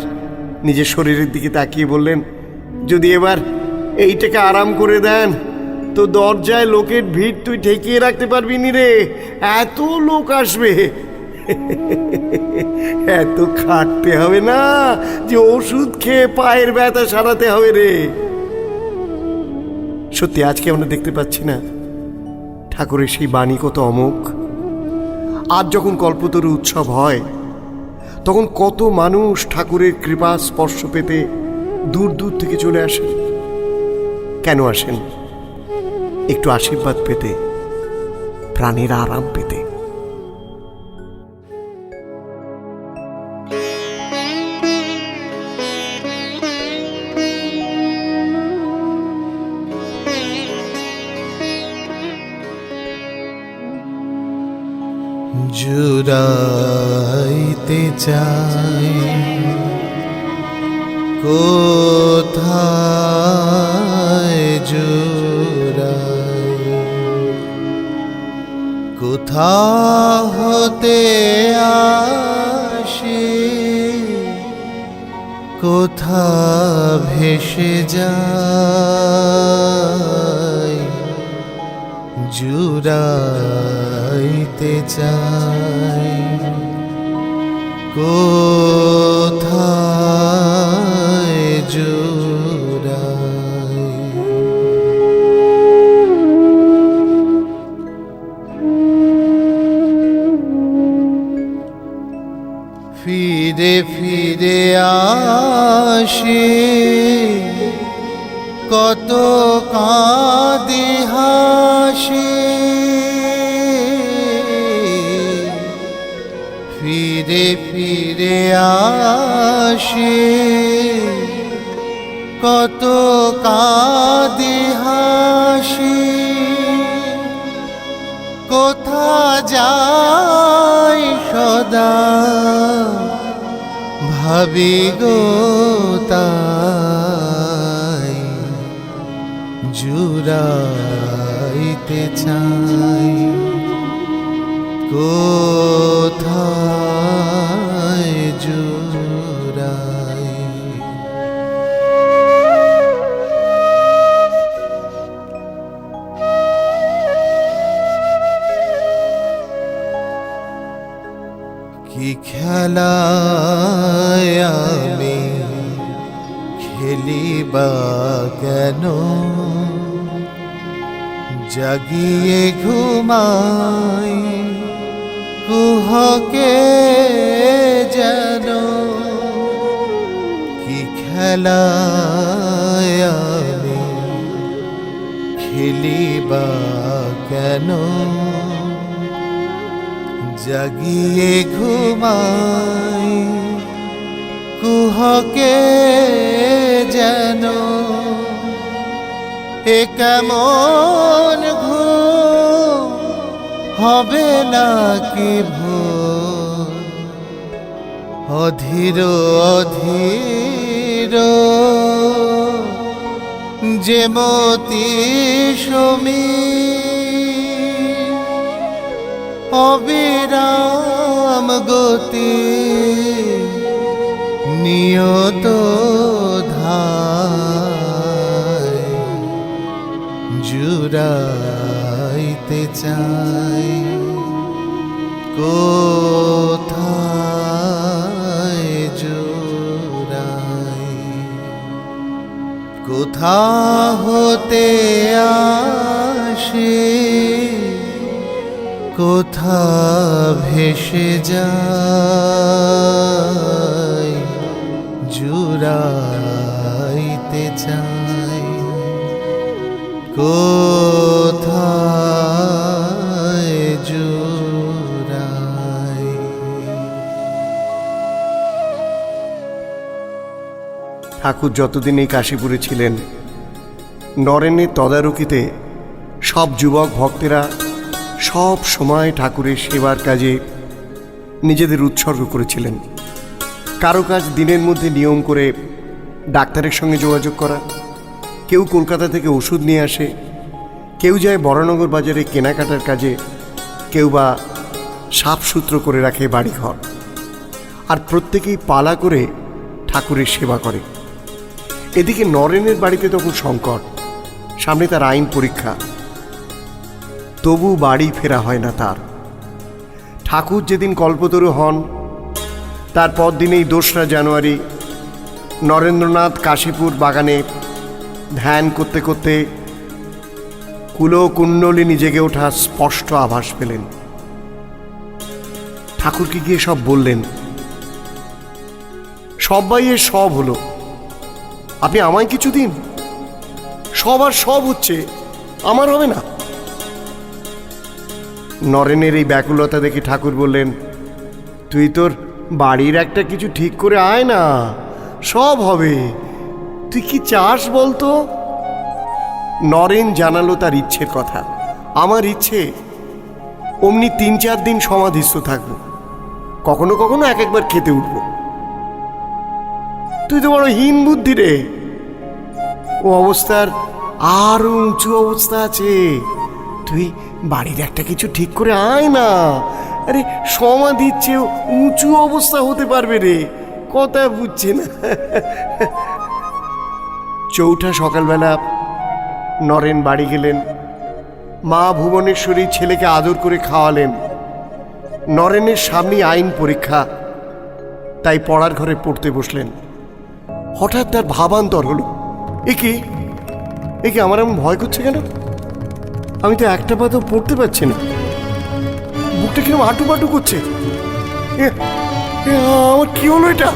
নিজের শরীরের দিকে তাকিয়ে বললেন, যদি এবার এইটাকে আরাম করে দেন তো দরজায় লোকের ভিড় তুই ঠেকিয়ে রাখতে পারবি নি রে, এত লোক আসবে, এত খাটতে হবে না যে ওষুধ খেয়ে পায়ের ব্যথা সারাতে হবে রে। সত্যি আজকে আমরা দেখতে পাচ্ছি না ঠাকুরের সেই বাণী কত অমোঘ। আজ যখন কল্পতরু উৎসব হয়, তখন কত মানুষ ঠাকুরের কৃপা স্পর্শ পেতে দূর দূর থেকে চলে আসেন। কেন আসেন? একটু আশীর্বাদ পেতে, প্রাণের আরাম পেতে। জুড়াইতে চাই কোথায় জুড়াই, কোথা হতে আসে, কোথা ভেসে যায়, জুড়াইতে চাই কোথায় জুড়াই। ফিরে ফিরে আসে কত কাঁদে হাসে, ফিরে ফিরে আসে কত কাঁদে হাসে, কোথা যায় সদা ভাবি গো তাই, জুড়াইতে চাই, কোথায় জুড়াই। কি খেলায় আমি খেলিবা কেন, জাগিয়ে ঘুমাই কুহকে যেন। কি খেলায় আমি খেলিবা কেন, জাগিয়ে ঘুমাই কুহকে যেন। এ কেমন ঘুম হবে নাকি ভোর, অধীর অধীর যে মতি সমীর, অবিরাম গতি নিয়ত ধায়, জুড়াইতে চাই, কোথায় জুড়াই। কোথা হতে আসে, কোথা ভেসে যায়, জুড়াইতে চাই, কোথায় জুড়াই। ঠাকুর যতদিন এই কাশীপুরে ছিলেন, নরেনের তদারকিতে সব যুবক ভক্তেরা সব সময় ঠাকুরের সেবার কাজে নিজেদের উৎসর্গ করেছিলেন। কারো কাজ দিনের মধ্যে নিয়ম করে ডাক্তারের সঙ্গে যোগাযোগ করা, কেউ কলকাতা থেকে ওষুধ নিয়ে আসে, কেউ যায় বরানগর বাজারে কেনাকাটার কাজে, কেউ বা সাফসুত্র করে রাখে বাড়িঘর। আর প্রত্যেকেই পালা করে ঠাকুরের সেবা করে। এদিকে নরেনের বাড়িতে তখন সংকট, সামনে তার আইন পরীক্ষা। তবু বাড়ি ফেরা হয় না তার। ঠাকুর যেদিন কল্পতরু হন, তার পরদিনেই 2রা জানুয়ারি নরেন্দ্রনাথ কাশীপুর বাগানে ধ্যান করতে করতে কুলকুণ্ডলিনী জেগে ওঠা স্পষ্ট আভাস পেলেন। ঠাকুরকে গিয়ে সব বললেন। সবাই এর সব হলো, আপনি আমায় কিছু দিন। সবার সব হচ্ছে, আমার হবে না। নরেনের এই ব্যাকুলতা দেখে ঠাকুর বললেন, তুই তোর বাড়ির একটা কিছু ঠিক করে আয় না, সব হবে। তুই কি চাস বলতো? নরেন জানালো তার ইচ্ছের কথা। আমার ইচ্ছে অমনি 3-4 দিন সমাধিস্থ থাকবো, কখনো কখনো একবার খেতে উঠবো। তুই তো বড় হীন বুদ্ধি রে। ও অবস্থার আরো উঁচু অবস্থা আছে। তুই বাড়ির একটা কিছু ঠিক করে আয় না। আরে সমাধির চেয়েও উঁচু অবস্থা হতে পারবে রে, কথা বুঝছে না। চৌঠা সকালবেলা নরেন বাড়ি গেলেন। মা ভুবনেশ্বরী ছেলেকে আদর করে খাওয়ালেন। নরেনের সামনে আইন পরীক্ষা, তাই পড়ার ঘরে পড়তে বসলেন। হঠাৎ তার ভাবান্তর হলো, একে আমার এমন ভয় করছে কেন? আমি তো একটা পাতাও পড়তে পারছি না, বুকটা কিরকম আটুপাটু করছে। আমার কি হলো এটা?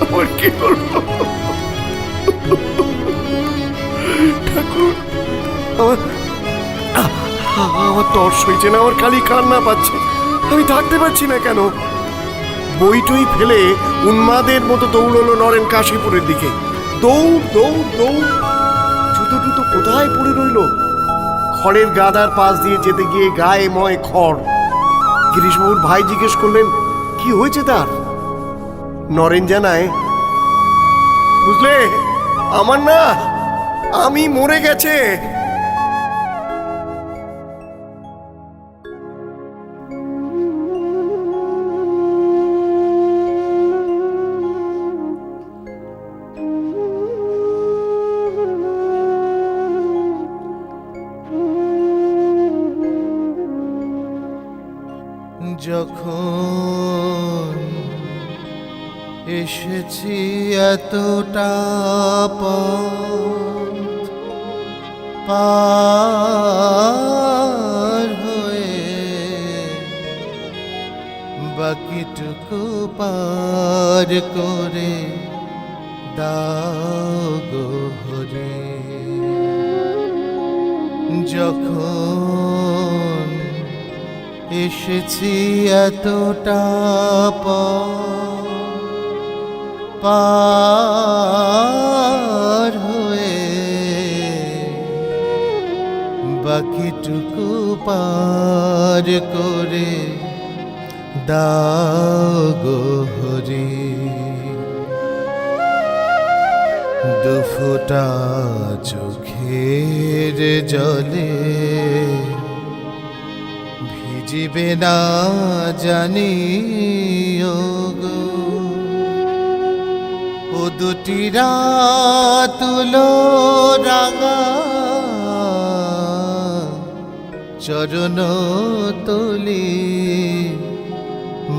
আমার কি হলো? ঠাকুর, আমার তর্স হয়েছে না, আমার খালি কান্না পাচ্ছে। আমি থাকতে পারছি না কেন? বইটই ফেলে উন্মাদের মতো দৌড়লো নরেন কাশীপুরের দিকে। দৌড় দৌড় দৌড়। জুতো টুতো কোথায় পড়ে রইল। খড়ের গাদার পাশ দিয়ে যেতে গিয়ে গায়ে ময় খড়। গিরিশবাবুর ভাই জিজ্ঞেস করলেন, কি হয়েছে তার? নরেন জানায়, বুঝলে, আমার না আমি মরে গেছে। যখন এসেছি এতটা পথ পার হয়ে, বাকিটুকু পার করে দাও গো হরে। যখন এসেছি এতটা পথ পার হয়ে, বাকিটুকু পার করে দাও গো হরি। দুফোঁটা চোখের জলে ভিজিবে না জানি গো, ও দুটি তুলো রাঙা চরণ তুলি,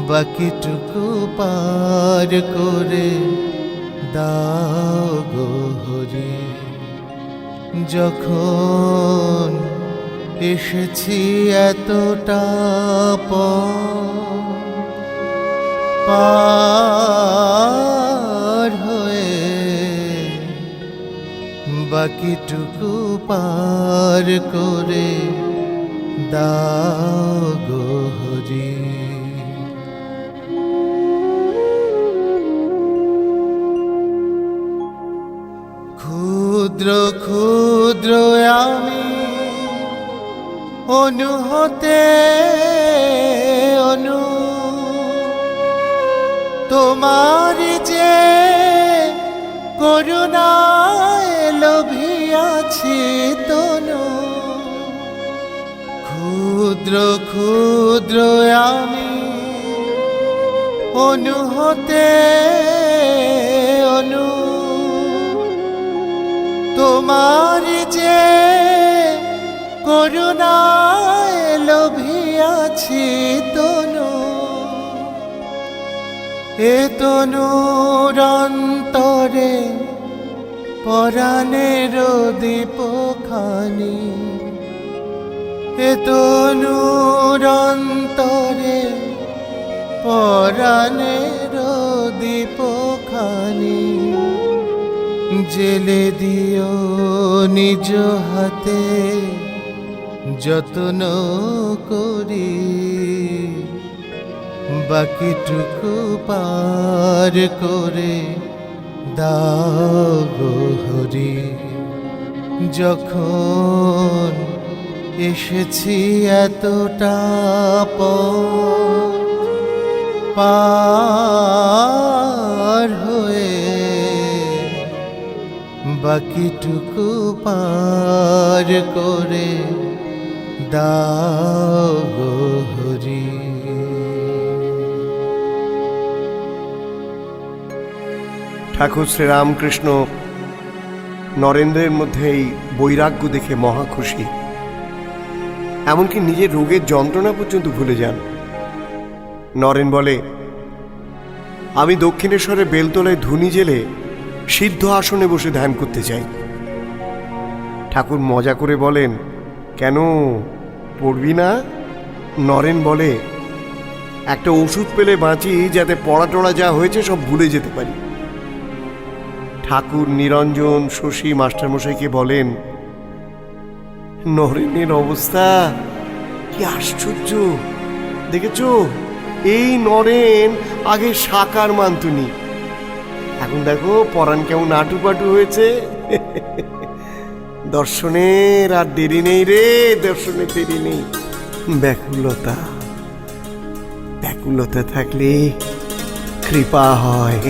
বাকিটুকু পার করে দাও গো হরি। যখন এসেছি এতটা পার হয়ে, বাকিটুকু পার করে দাও গো হরি। ক্ষুদ্র ক্ষুদ্র আমি অনু হতে অনু, তোমার যে করুণায় লোভিয়াছি তনু। ক্ষুদ্র ক্ষুদ্র আমি অনু হতে অনু, তোমার যে করুণায় লোভিয়াছি তনু। এ তনুর অন্তরে পরাণের দীপখানি, এ তনুর অন্তরে পরাণের দীপখানি। জেলে দিও নিজ হাতে যত্ন করি, বাকিটুকু পার করে দাও গো হরি। যখন এসেছি এতটা পথ পার হয়ে, বাকিটুকু পার করে দাও গো হরি। ঠাকুর শ্রীরামকৃষ্ণ নরেন্দ্রের মধ্যে এই বৈরাগ্য দেখে মহা খুশি, এমনকি নিজের রোগের যন্ত্রণা পর্যন্ত ভুলে যান। নরেন বলে, আমি দক্ষিণেশ্বরে বেলতলায় ধুনি জেলে সিদ্ধ আসনে বসে ধ্যান করতে চাই। ঠাকুর মজা করে বলেন, কেন পড়বি না? নরেন বলে, একটা ওষুধ পেলে বাঁচি, যাতে পড়া টড়া যা হয়েছে সব ভুলে যেতে পারি। ঠাকুর নিরঞ্জন শশী মাস্টারমশাইকে বলেন, নরেনের অবস্থা কি আশ্চর্য দেখেছ? এই নরেন আগে সাকার মানতুনি, এখন দেখো পরাণ কেমন আটুপাটু হয়েছে। দর্শনের আর দেরি নেই রে, দর্শনের দেরি নেই। ব্যাকুলতা ব্যাকুলতা থাকলে কৃপা হয়।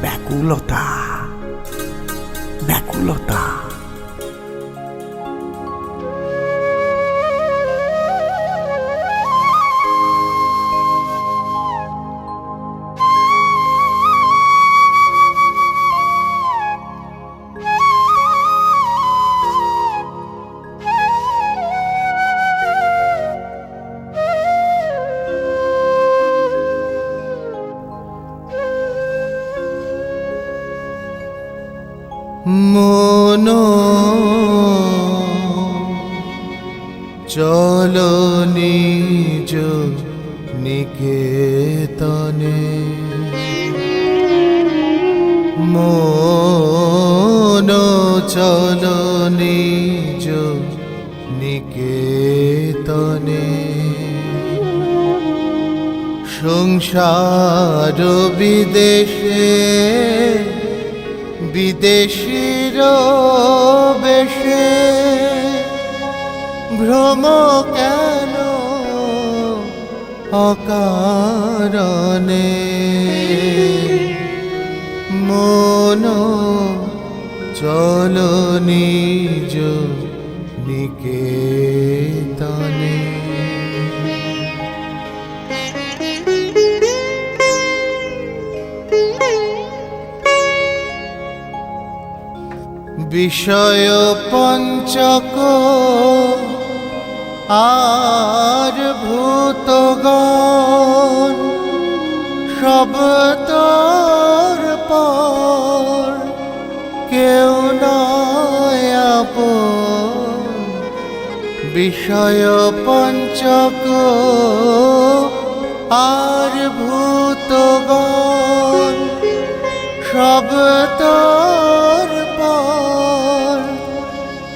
ব্যাকুলতা ব্যাকুলতা। মন চলো নিজ নিকেতনে, মন চলো নিজ নিকেতনে। সংসার বিদেশে বিদেশীর বেশে ভ্রম কেন অকারণে। মন চলো নিজ নিকেতনে। বিষয় পঞ্চক আর ভূতগণ সব তোর পর, কেউ নয় আপন। বিষয় পঞ্চক আর ভূতগণ সব তোর পর,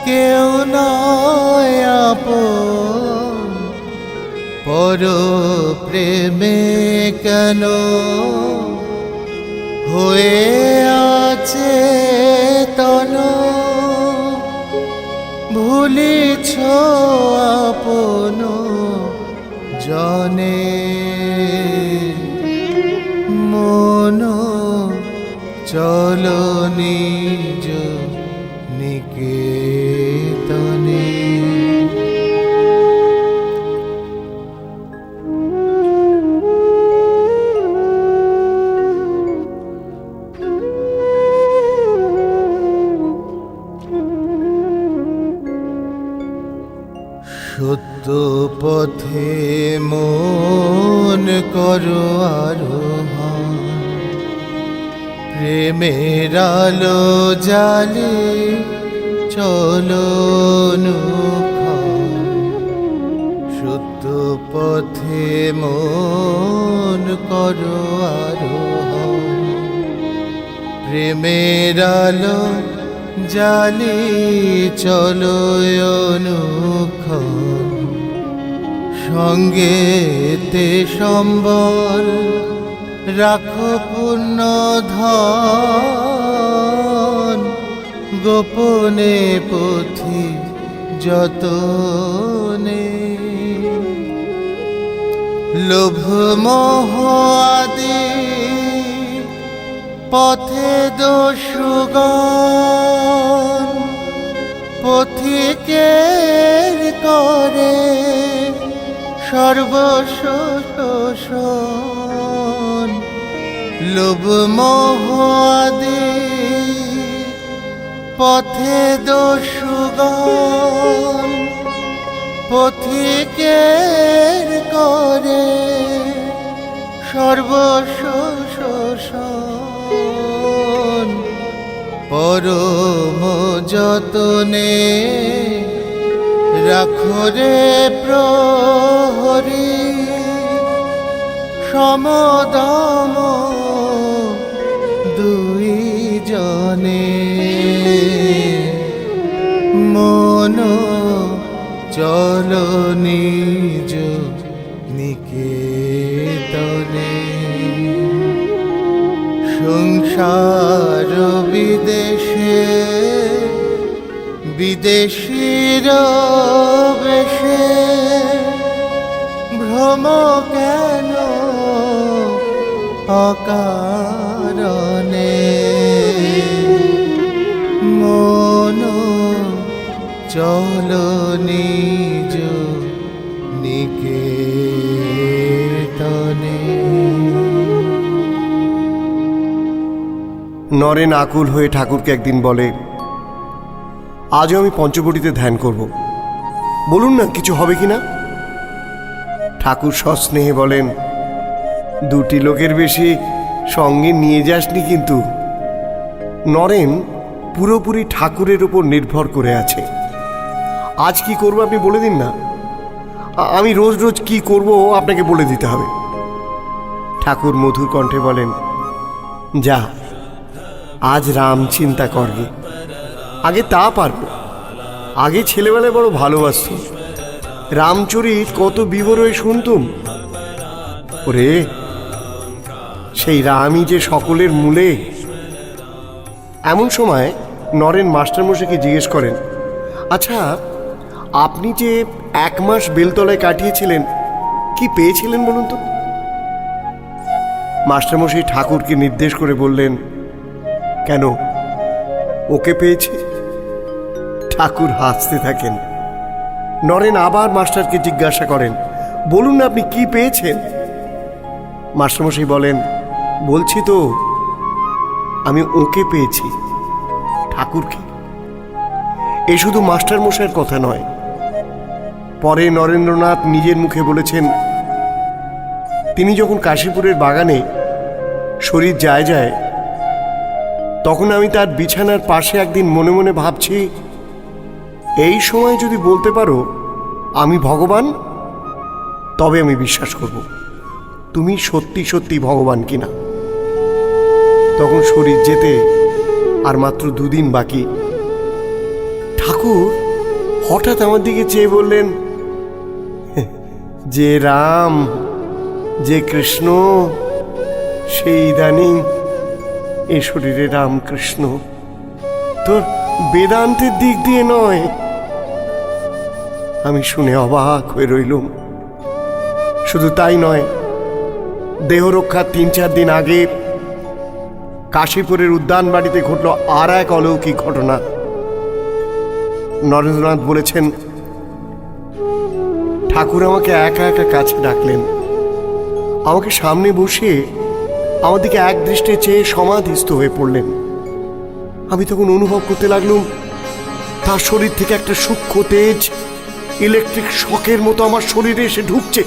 কেউ নয় আপন। পর প্রেমে কেন হয়ে আছে তন, ভুলিছ আপন জনে। মন চলো নিজ নিকেতনে। সত্য পথে মন করো আরোহণ, প্রেমের আলো জালে চলো অনুক্ষণ। সত্য পথে মন করো আরোহণ, প্রেমের আলো জালে চলো অনুক্ষণ। সঙ্গেতে সম্বল রাখো পূর্ণ ধন, গোপনে পথি যতনে। লোভ মোহ আদি পথে দোষগণ, পথিকের করে সর্বশোষণ। লোভ মোহ আদি পথে দোষগণ, পথিকের করে সর্বশোষণ। পরম যতনে রাখো রে প্রহরী, সমদম দুই জনে। মন চলো নিজ নিকেতনে। সংসার বিদেশে বিদেশীর বেশে ভ্রম কেন অকারণে। চলো নিজ নিকেতনে। নরেন আকুল হয়ে ঠাকুরকে একদিন বলে, আজও আমি পঞ্চবটিতে ধ্যান করব, বলুন না কিছু হবে কিনা। ঠাকুর সস্নেহে বলেন, দুটি লোকের বেশি সঙ্গে নিয়ে যাসনি কিন্তু। নরেন পুরোপুরি ঠাকুরের উপর নির্ভর করে আছে। আজ কি করব আপনি বলে দিন না, আমি রোজ রোজ কি করব আপনাকে বলে দিতে হবে। ঠাকুর মধুর কণ্ঠে বলেন, যা আজ রাম চিন্তা করবে। আগে তা পারবো, আগে ছেলেবেলায় বড় ভালোবাসত, রামচরিত কত বিবরণে শুনতুম। ওরে সেই রামই যে সকলের মূলে। এমন সময় নরেন মাস্টারমশাইকে জিজ্ঞেস করেন, আচ্ছা আপনি যে 1 মাস বেলতলায় কাটিয়েছিলেন কি পেয়েছিলেন বলুন তো। মাস্টারমশাই ঠাকুরকে নির্দেশ করে বললেন, কেন ওকে পেয়েছি? ঠাকুর হাসতে থাকেন। নরেন আবার মাস্টারকে জিজ্ঞাসা করেন, বলুন না আপনি কি পেয়েছেন? মাস্টারমশাই বলেন, বলছি তো আমি ওকে পেয়েছি, ঠাকুরকে। এ শুধু মাস্টারমশাইয়ের কথা নয়, পরে নরেন্দ্রনাথ নিজের মুখে বলেছেন, তিনি যখন কাশীপুরের বাগানে শরীর যায় যায় তখন আমি তার বিছানার পাশে একদিন মনে মনে ভাবছি, এই সময় যদি বলতে পারো আমি ভগবান, তবে আমি বিশ্বাস করব তুমি সত্যি সত্যি ভগবান কিনা। তখন শরীর যেতে আর মাত্র 2 দিন বাকি। ঠাকুর হঠাৎ আমার দিকে চেয়ে বললেন, যে রাম যে কৃষ্ণ সেই ইদানিং এ শরীরে রামকৃষ্ণ, তোর বেদান্তের দিক দিয়ে নয়। আমি শুনে অবাক হয়ে রইলুম। শুধু তাই নয়, দেহরক্ষার 3-4 দিন আগে কাশীপুরের উদ্যান বাড়িতে ঘটল আর এক অলৌকিক ঘটনা। নরেন্দ্রনাথ বলেছেন, ঠাকুর আমাকে একা একা কাছে ডাকলেন, আমাকে সামনে বসিয়ে আমার দিকে এক দৃষ্টে চেয়ে সমাধিস্থ হয়ে পড়লেন। আমি তখন অনুভব করতে লাগলুম তার শরীর থেকে একটা সূক্ষ্ম তেজ ইলেকট্রিক শকের মতো আমার শরীরে এসে ঢুকছে।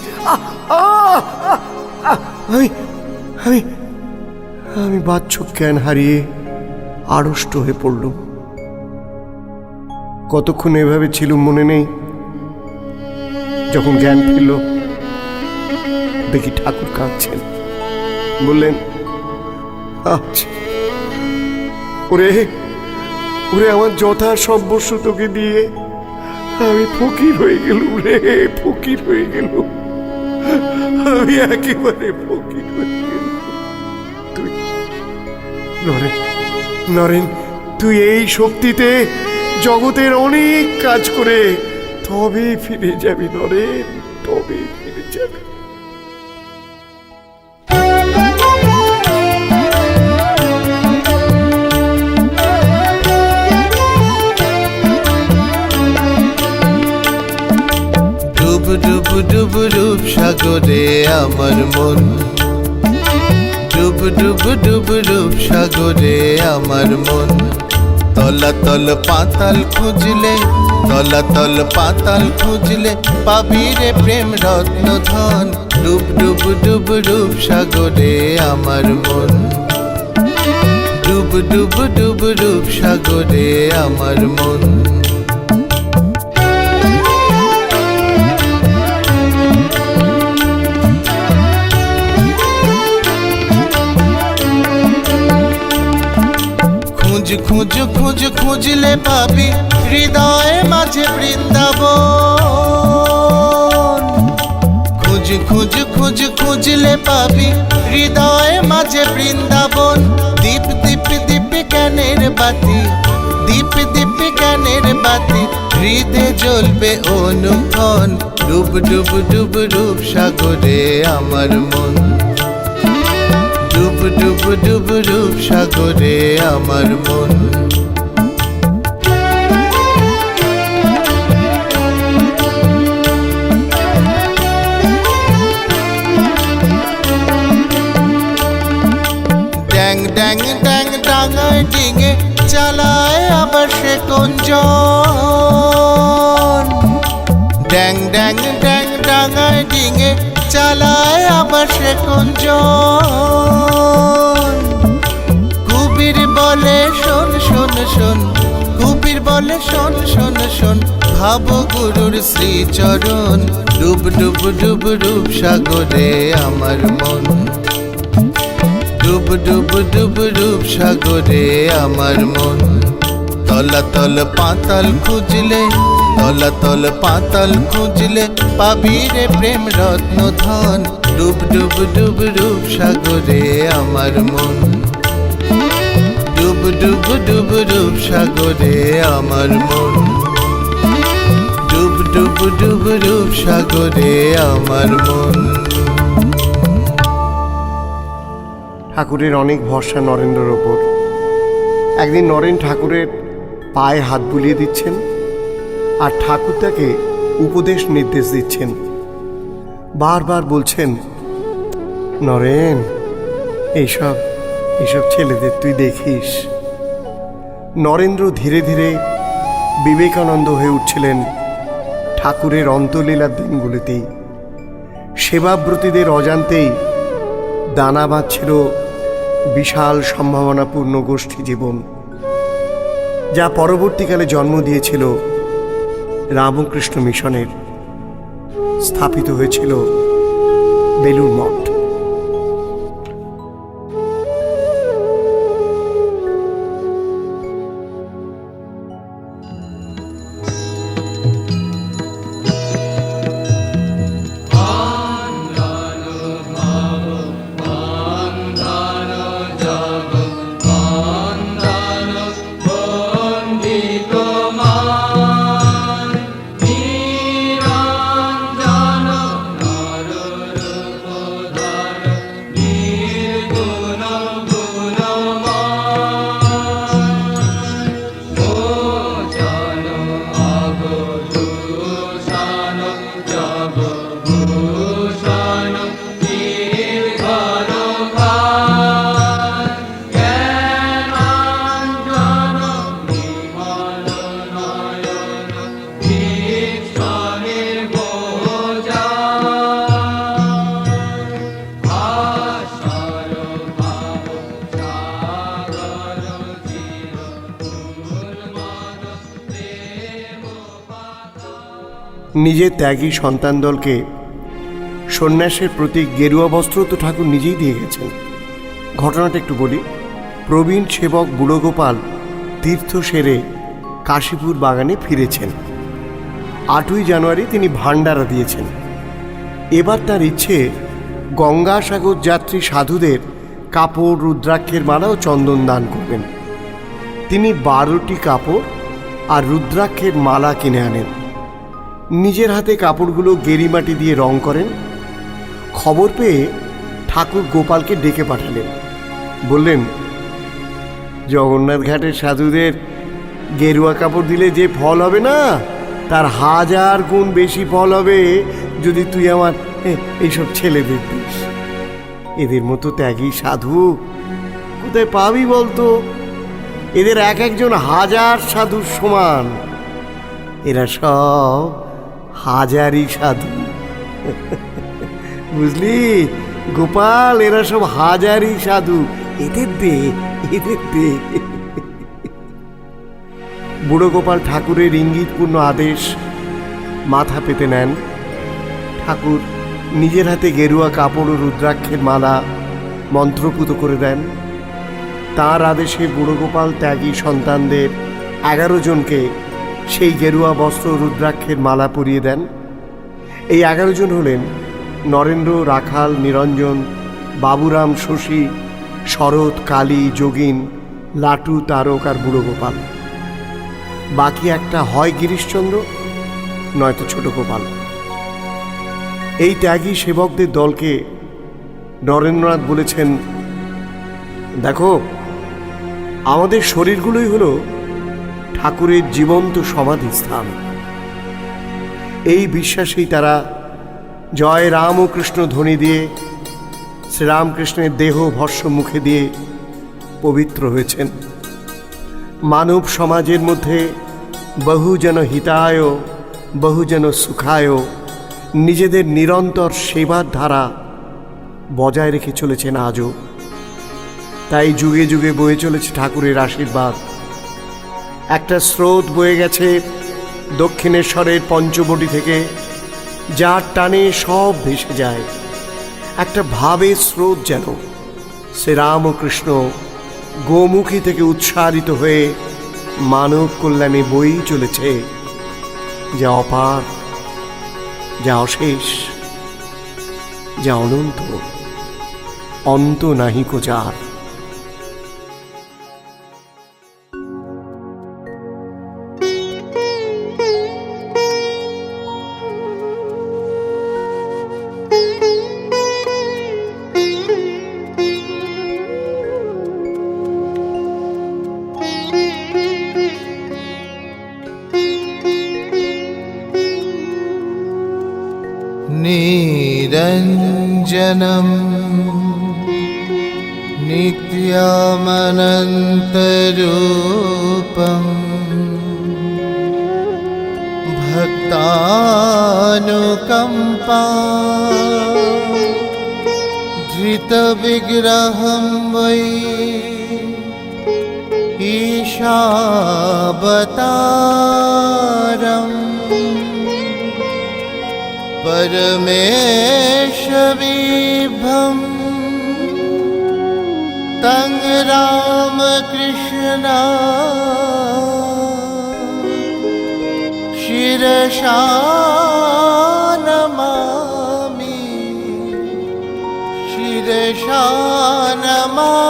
আমি আমি আমি বাহ্যিক জ্ঞান হারিয়ে আড়ষ্ট হয়ে পড়লুম। কতক্ষণ এভাবে ছিলুম মনে নেই। যখন জ্ঞান ফিরল দেখি ঠাকুর কাঁদছেন। বললেন, আচ্ছা ওরে ওরে আমার যথা সর্বস্ব তোকে দিয়ে আমি ফকির হয়ে গেলুম রে, ফকির হয়ে গেলুম, আমি একেবারে ফকির হয়ে গেলুম। তুই নরেন, নরেন তুই এই শক্তিতে জগতের অনেক কাজ করে তবে ফিরে যাবি নরেন, তবে ফিরে যাবি। ডুব ডুব ডুব রূপ সাগরে আমার মন, ডুব ডুব ডুব রূপ সাগরে আমার মন। তলাতল পাতাল খুঁজলে, তলাতল পাতাল খুঁজলে পাবি রে প্রেম রত্ন ধন। ডুব ডুব ডুব রূপ সাগরে আমার মন, ডুব ডুব ডুব রূপ সাগরে আমার মন। খুঁজ খুঁজ খুঁজলে পাবি হৃদয়ে মাঝে বৃন্দাবন। খুঁজ খুঁজ খুঁজ খুঁজলে পাবি হৃদয়ে মাঝে বৃন্দাবন। দীপ দীপ দীপ জ্ঞানের বাতি, দীপ দীপ জ্ঞানের বাতি হৃদে জ্বলবে অনুক্ষণ। ডুব ডুব ডুব রূপ সাগরে আমার মন, ডুব ডুব ডুব রূপ সাগরে আমার মন। ড্যাং ড্যাং ড্যাং ডাঙায় ডিঙে চালায় আবার সে কোনজন। ড্যাং ড্যাং ড্যাং ডাঙায় ডিঙে চালায় আবার সে কোনজন। কুবির বলে শোন শোন শোন, কুবির বলে শোন শোন শোন, ভাব গুরুর শ্রীচরণ। ডুব ডুব ডুব ডুব সাগরে আমার মন, ডুব ডুব ডুব ডুব সাগরে আমার মন। তলাতল পাতাল খুঁজলে, তলাতল পাতাল খুঁজলে পাবি রে প্রেম রত্ন ধন। ডুব ডুব ডুব ডুব সাগরে আমার মন, ডুব ডুব ডুব ডুব সাগরে আমার মন, ডুব ডুব ডুব ডুব সাগরে আমার মন। ঠাকুরের অনেক ভরসা নরেন্দ্রের ওপর। একদিন নরেন ঠাকুরের পায়ে হাত বুলিয়ে দিচ্ছেন, আর ঠাকুর তাকে উপদেশ নির্দেশ দিচ্ছেন। বারবার বলছেন, নরেন, এইসব ছেলেদের তুই দেখিস। নরেন্দ্র ধীরে ধীরে বিবেকানন্দ হয়ে উঠছিলেন ঠাকুরের অন্তলীলার দিনগুলিতেই। সেবাব্রতীদের অজান্তেই দানা বাঁধছিল বিশাল সম্ভাবনাপূর্ণ গোষ্ঠী জীবন, যা পরবর্তীকালে জন্ম দিয়েছিল রামকৃষ্ণ মিশনের। স্থাপিত হয়েছিল বেলুড় মঠ। নিজের ত্যাগী সন্তান দলকে সন্ন্যাসের প্রতীক গেরুয়া বস্ত্র তো ঠাকুর নিজেই দিয়ে গেছেন। ঘটনাটা একটু বলি। প্রবীণ সেবক বুড়োগোপাল তীর্থ সেরে কাশীপুর বাগানে ফিরেছেন। 8ই জানুয়ারি তিনি ভান্ডারা দিয়েছেন। এবার তার ইচ্ছে গঙ্গাসাগর যাত্রী সাধুদের কাপড়, রুদ্রাক্ষের মালা ও চন্দন দান করবেন। তিনি 12টি কাপড় আর রুদ্রাক্ষের মালা কিনে আনেন। নিজের হাতে কাপড়গুলো গেরিমাটি দিয়ে রং করেন। খবর পেয়ে ঠাকুর গোপালকে ডেকে পাঠালেন। বললেন, জগন্নাথ ঘাটের সাধুদের গেরুয়া কাপড় দিলে যে ফল হবে না, তার 1000 গুণ বেশি ফল হবে যদি তুই আমার এইসব ছেলেদের দিস। এদের মতো ত্যাগী সাধু কোথায় পাবি বলতো? এদের এক একজন 1000 সাধুর সমান। এরা সব হাজারি সাধু, বুঝলি গোপাল? এরা সব হাজারি সাধু, এদের দে, এদের দে। বুড়ো গোপাল ঠাকুরের ইঙ্গিতপূর্ণ আদেশ মাথা পেতে নেন। ঠাকুর নিজের হাতে গেরুয়া কাপড় ও রুদ্রাক্ষের মালা মন্ত্রপুত করে দেন। তাঁর আদেশে বুড়ো গোপাল ত্যাগী সন্তানদের 11 জনকে সেই গেরুয়া বস্ত্র রুদ্রাক্ষের মালা পরিয়ে দেন। এই 11 জন হলেন নরেন্দ্র, রাখাল, নিরঞ্জন, বাবুরাম, শশী, শরৎ, কালী, যোগিন, লাটু, তারক আর বুড়ো গোপাল। বাকি একটা হয় গিরিশচন্দ্র, নয়তো ছোট গোপাল। এই ত্যাগী সেবকদের দলকে নরেন্দ্রনাথ বলেছেন, দেখো, আমাদের শরীরগুলোই হলো ঠাকুরের জীবন্ত সমাধিস্থান। এই বিশ্বাসেই তারা জয় রাম ও কৃষ্ণ ধ্বনি দিয়ে শ্রীরামকৃষ্ণের দেহ ভস্য মুখে দিয়ে পবিত্র হয়েছেন। মানব সমাজের মধ্যে বহুজন হিতায় বহুজন সুখায় নিজেদের নিরন্তর সেবার ধারা বজায় রেখে চলেছেন আজও। তাই যুগে যুগে বয়ে চলেছে ঠাকুরের আশীর্বাদ। একটা স্রোত বয়ে গেছে দক্ষিণেশ্বরের পঞ্চবটি থেকে, যার টানে সব ভেসে যায়। একটা ভাবের স্রোত যেন শ্রীরামকৃষ্ণ গোমুখী থেকে উৎসারিত হয়ে মানব কল্যাণে বয়েই চলেছে, যা অপার, যা অশেষ, যা অনন্ত, অন্ত নাহিকো যার। निरञ्जनं नित्यमनन्तरूपं भक्तानुकम्पा धृतविग्रहं वै ईशावतारम् परमेशविभं तं रामकृष्णा शिरसा नमामि, शिरसा नमामि,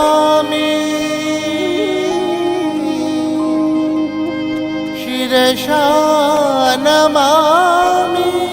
शिरसा नमामि।